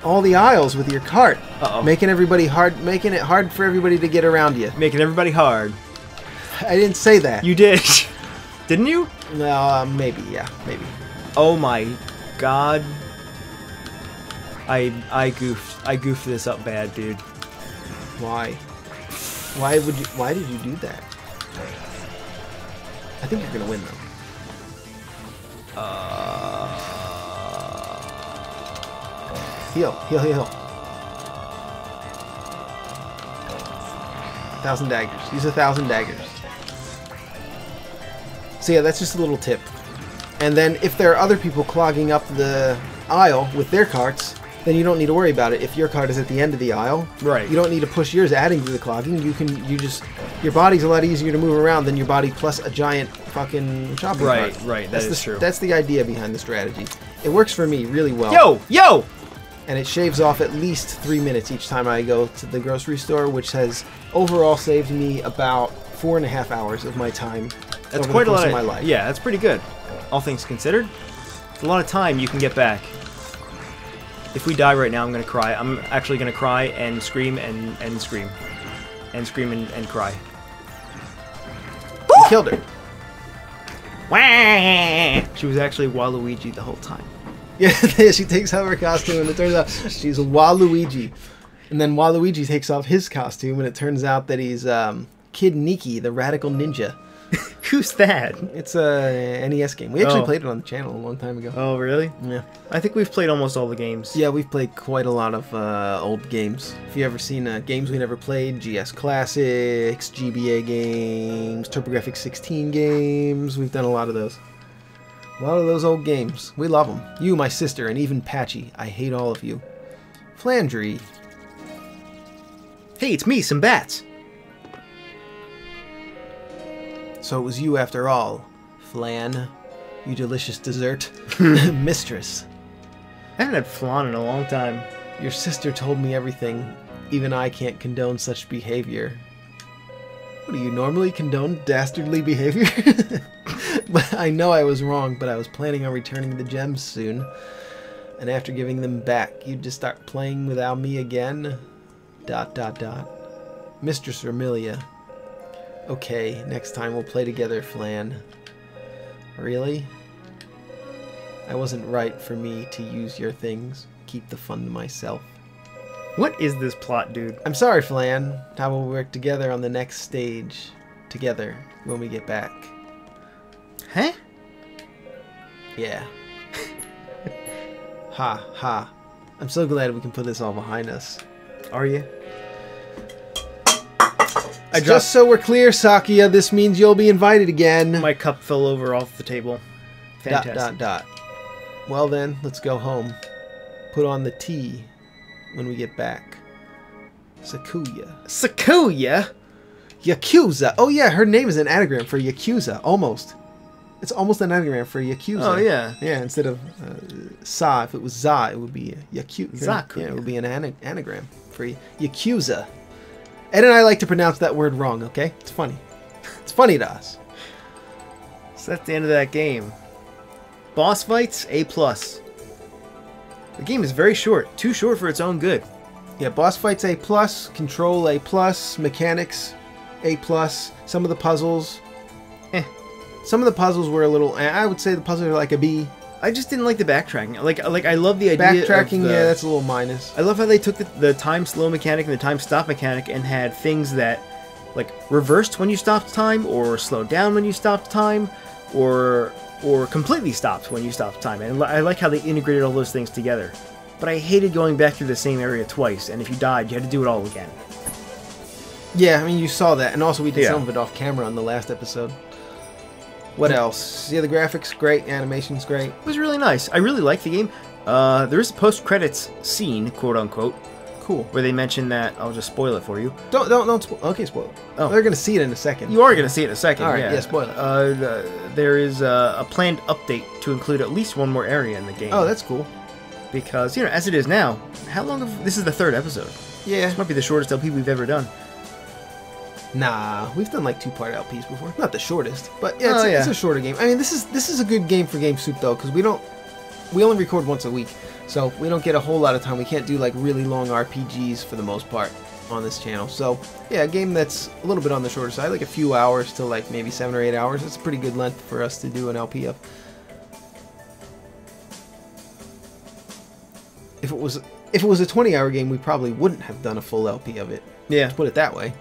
all the aisles with your cart. Making it hard for everybody to get around you. Making everybody hard. I didn't say that. You did. Didn't you? No, maybe, yeah, maybe. Oh my god. I goofed this up bad, dude. Why? Why did you do that? I think you're gonna win though. Heal. 1,000 daggers. Use 1,000 daggers. So yeah, that's just a little tip. And then if there are other people clogging up the aisle with their carts, then you don't need to worry about it. If your cart is at the end of the aisle, right, you don't need to push yours adding to the clogging. Your body's a lot easier to move around than your body plus a giant fucking shopping cart. Right, that's true. That's the idea behind the strategy. It works for me really well. Yo! And it shaves off at least 3 minutes each time I go to the grocery store, which has overall saved me about 4.5 hours of my time. That's over quite the a course lot of my life. Yeah, that's pretty good. All things considered, it's a lot of time you can get back. If we die right now, I'm gonna cry. I'm actually gonna cry and scream and scream. And scream and cry. You killed her. She was actually Waluigi the whole time. Yeah, she takes off her costume and it turns out she's Waluigi. And then Waluigi takes off his costume and it turns out that he's Kid Niki, the Radical Ninja. Who's that? It's a NES game. We actually played it on the channel a long time ago. Oh, really? Yeah. I think we've played almost all the games. Yeah, we've played quite a lot of old games. If you ever seen games we never played, GS Classics, GBA games, TurboGrafx 16 games, we've done a lot of those. A lot of those old games. We love them. You, my sister, and even Patchy. I hate all of you. Flandry. Hey, it's me, some bats. So it was you after all, Flan. You delicious dessert. Mistress. I haven't had flan in a long time. Your sister told me everything. Even I can't condone such behavior. What, do you normally condone dastardly behavior? But I know I was wrong, but I was planning on returning the gems soon. And after giving them back, you'd just start playing without me again? ... Mistress Vermilia. Okay, next time we'll play together, Flan. Really? I wasn't right for me to use your things. Keep the fun to myself. What is this plot, dude? I'm sorry, Flan. I will work together on the next stage. Together, when we get back. Huh? Yeah. Ha, ha. I'm so glad we can put this all behind us. Are you? Just so we're clear, Sakia, this means you'll be invited again. My cup fell over off the table. Fantastic. ... Well then, let's go home. Put on the tea when we get back. Sakuya. Sakuya? Yakuza. Oh yeah, her name is an anagram for Yakuza. Almost. It's almost an anagram for Yakuza. Oh yeah. Yeah, instead of Sa, if it was Za, it would be Yakuza. Zakuya. Yeah, it would be an anagram for Yakuza. Ed and I like to pronounce that word wrong, okay? It's funny. It's funny to us. So that's the end of that game. Boss fights, A+. The game is very short. Too short for its own good. Yeah, boss fights A+, control A+, mechanics A+, some of the puzzles. Some of the puzzles were a little... I would say the puzzles are like a B. I just didn't like the backtracking. Like I love the idea backtracking, of yeah, that's a little minus. I love how they took the time slow mechanic and the time stop mechanic and had things that like reversed when you stopped time, or slowed down when you stopped time, or completely stopped when you stopped time. And I like how they integrated all those things together. But I hated going back through the same area twice, and if you died, you had to do it all again. Yeah, I mean, you saw that, and also we did some of it off camera on the last episode. What else? Yeah, the graphics great, animation's great. It was really nice. I really liked the game. There is a post-credits scene, quote-unquote, cool. where they mention that, I'll just spoil it for you. Don't spoil. Okay, spoil it. Oh. They're gonna see it in a second. You are going to see it in a second. All right, yeah, spoil it. There is a planned update to include at least one more area in the game. Oh, that's cool. Because, you know, as it is now, how long have... This is the 3rd episode. Yeah. This might be the shortest LP we've ever done. Nah, we've done like 2-part LPs before. Not the shortest, but yeah, it's a shorter game. I mean, this is a good game for Game Soup though, because we only record once a week, so we don't get a whole lot of time. We can't do like really long RPGs for the most part on this channel. So yeah, a game that's a little bit on the shorter side, like a few hours to like maybe 7 or 8 hours. It's a pretty good length for us to do an LP of. If it was a 20-hour game, we probably wouldn't have done a full LP of it. Yeah. To put it that way.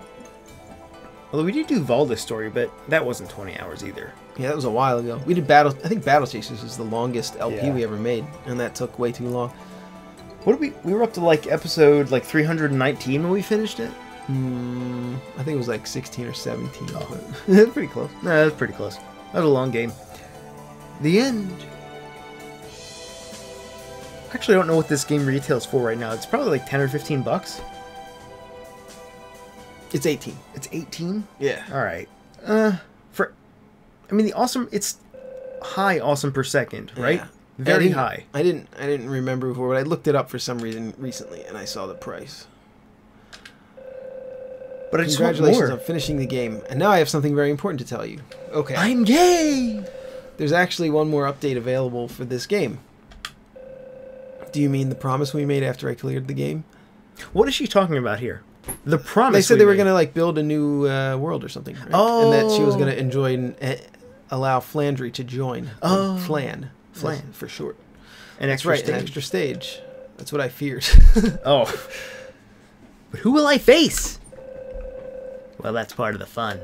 Although we did do Valda's story, but that wasn't 20 hours either. Yeah, that was a while ago. We did Battle... I think Battle Chasers is the longest LP Yeah. we ever made, and that took way too long. What did we were up to like episode like 319 when we finished it? I think it was like 16 or 17. Oh. But pretty close. Nah, that was pretty close. That was a long game. The end. Actually, I don't know what this game retails for right now. It's probably like 10 or 15 bucks. It's 18. It's 18? Yeah. All right. I mean, it's high awesome per second, right? Yeah. Very high. I didn't remember before, but I looked it up for some reason recently, and I saw the price. But I just want Congratulations more. on finishing the game, and now I have something very important to tell you. Okay. I'm gay! There's actually one more update available for this game. Do you mean the promise we made after I cleared the game? What is she talking about here? The promise. They said they were going to like build a new world or something. Right? Oh. And that she was going to enjoy and allow Flandry to join. Oh. Flan. Flan. For short. An That's extra right, stage. an extra stage. That's what I feared. Oh. But who will I face? Well, that's part of the fun.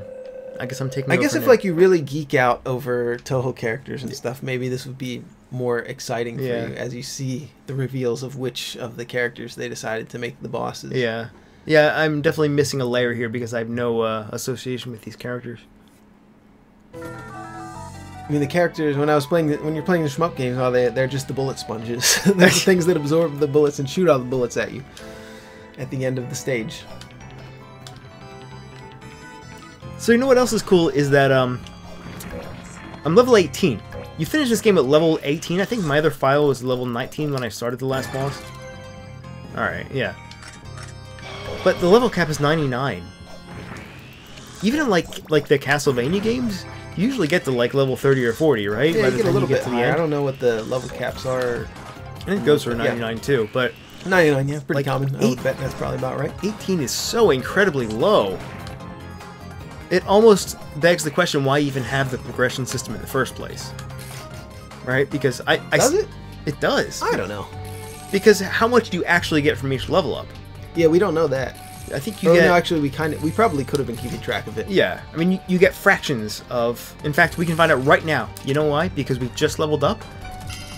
I guess I'm taking I over guess if now. like you really geek out over Toho characters and stuff, maybe this would be more exciting for you as you see the reveals of which of the characters they decided to make the bosses. Yeah. Yeah, I'm definitely missing a layer here because I have no association with these characters. I mean, the characters, when you're playing the shmup games, they're just the bullet sponges. They're the things that absorb the bullets and shoot all the bullets at you at the end of the stage. So you know what else is cool is that I'm level 18. You finish this game at level 18. I think my other file was level 19 when I started the last boss. Alright, yeah. But the level cap is 99. Even in like the Castlevania games, you usually get to like level 30 or 40, right? Yeah, By you the get a time little bit to the higher. end. I don't know what the level caps are. I think it goes for 99 too, but 99, yeah, pretty Like, common. I would bet that's probably about right. 18 is so incredibly low. It almost begs the question why even have the progression system in the first place. Right? Because Does it? It does. I don't know. Because how much do you actually get from each level up? Yeah, we don't know that. I think you Oh, get... no, actually, we probably could have been keeping track of it. Yeah, I mean, you get fractions of... In fact, we can find out right now. You know why? Because we just leveled up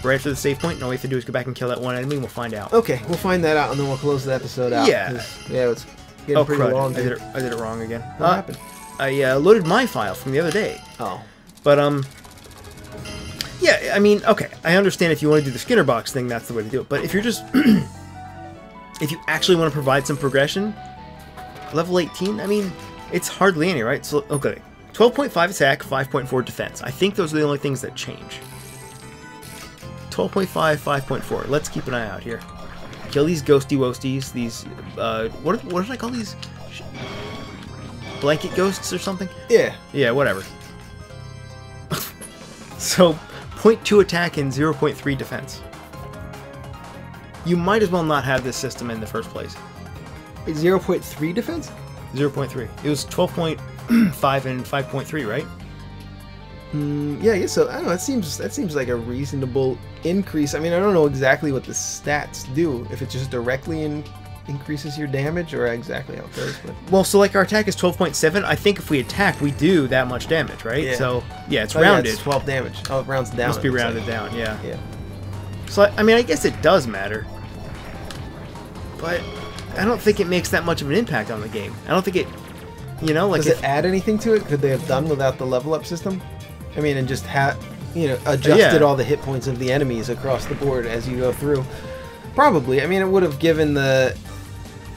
right after the save point, and all we have to do is go back and kill that one enemy, and we'll find out. Okay, we'll find that out, and then we'll close the episode out. Yeah. 'Cause, yeah, it's getting Oh, pretty crud. long. I did it wrong again. What happened? I loaded my file from the other day. Oh. But, yeah, I mean, okay, I understand if you want to do the Skinner box thing, that's the way to do it. But if you're just... if you actually want to provide some progression, level 18, I mean, it's hardly any, right? So, okay, 12.5 attack, 5.4 defense. I think those are the only things that change. 12.5, 5.4. Let's keep an eye out here. Kill these ghosty woasties, these, what did I call these? Blanket ghosts or something? Yeah. Yeah, whatever. So, 0.2 attack and 0.3 defense. You might as well not have this system in the first place. 0.3 defense? 0.3. It was 12.5 and 5.3, right? Yeah, I guess so. I don't know. That seems like a reasonable increase. I mean, I don't know exactly what the stats do. If it just directly increases your damage, or exactly how it goes. But Well, so like our attack is 12.7. I think if we attack, we do that much damage, right? Yeah. So yeah, it's oh, yeah, rounded. it's 12 damage. Oh, it rounds down. Must be it looks rounded like. down. Yeah. Yeah. So I mean, I guess it does matter, but I don't think it makes that much of an impact on the game. I don't think it, you know, like Does it add anything to it? Could they have done without the level up system? I mean, and just adjusted all the hit points of the enemies across the board as you go through. Probably. I mean, it would have given the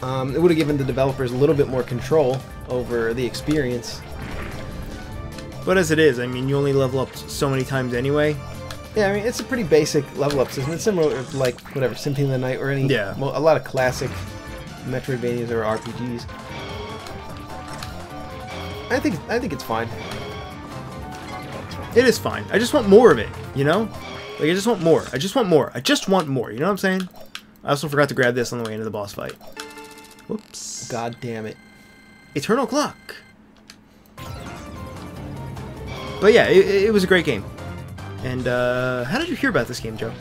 It would have given the developers a little bit more control over the experience. But as it is, I mean, you only level up so many times anyway. Yeah, I mean, it's a pretty basic level up system. It's similar to, like, whatever, Symphony of the Night or any... Yeah. A lot of classic Metroidvanias or RPGs. I think it's fine. It is fine. I just want more of it, you know? Like, I just want more. I just want more. I just want more, you know what I'm saying? I also forgot to grab this on the way into the boss fight. Whoops. God damn it. Eternal Clock. But yeah, it was a great game. And how did you hear about this game, Joe?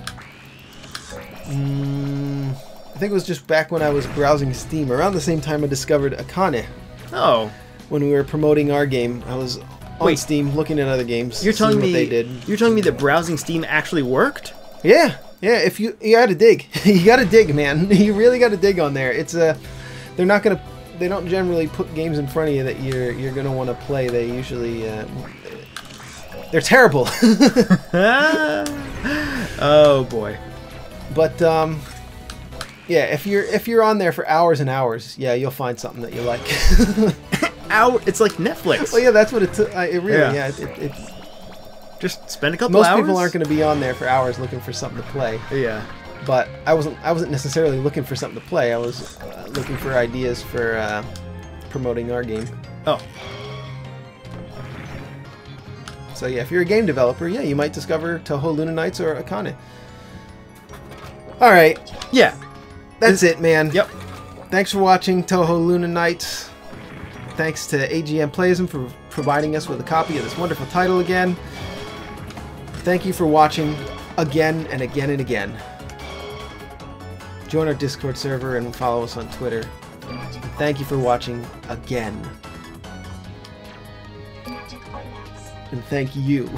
I think it was just back when I was browsing Steam, around the same time I discovered Akane. Oh. When we were promoting our game, I was on Steam looking at other games. You're telling seeing me what they did. You're telling me that browsing Steam actually worked? Yeah. Yeah, if you gotta dig. You gotta dig, man. You really gotta dig on there. It's they don't generally put games in front of you that you're gonna want to play. They usually they're terrible. Oh boy. But yeah, if you're on there for hours and hours, yeah, you'll find something that you like. It's like Netflix. Well, yeah, that's what it really. Yeah, it just spend a couple most hours. People aren't going to be on there for hours looking for something to play. Yeah. But I wasn't necessarily looking for something to play. I was looking for ideas for promoting our game. Oh. So yeah, if you're a game developer, yeah, you might discover Touhou Luna Nights or Akane. All right. Yeah. That's it, man. Yep. Thanks for watching Touhou Luna Nights. Thanks to AGM Playism for providing us with a copy of this wonderful title again. Thank you for watching again and again and again. Join our Discord server and follow us on Twitter. Thank you for watching again. And thank you.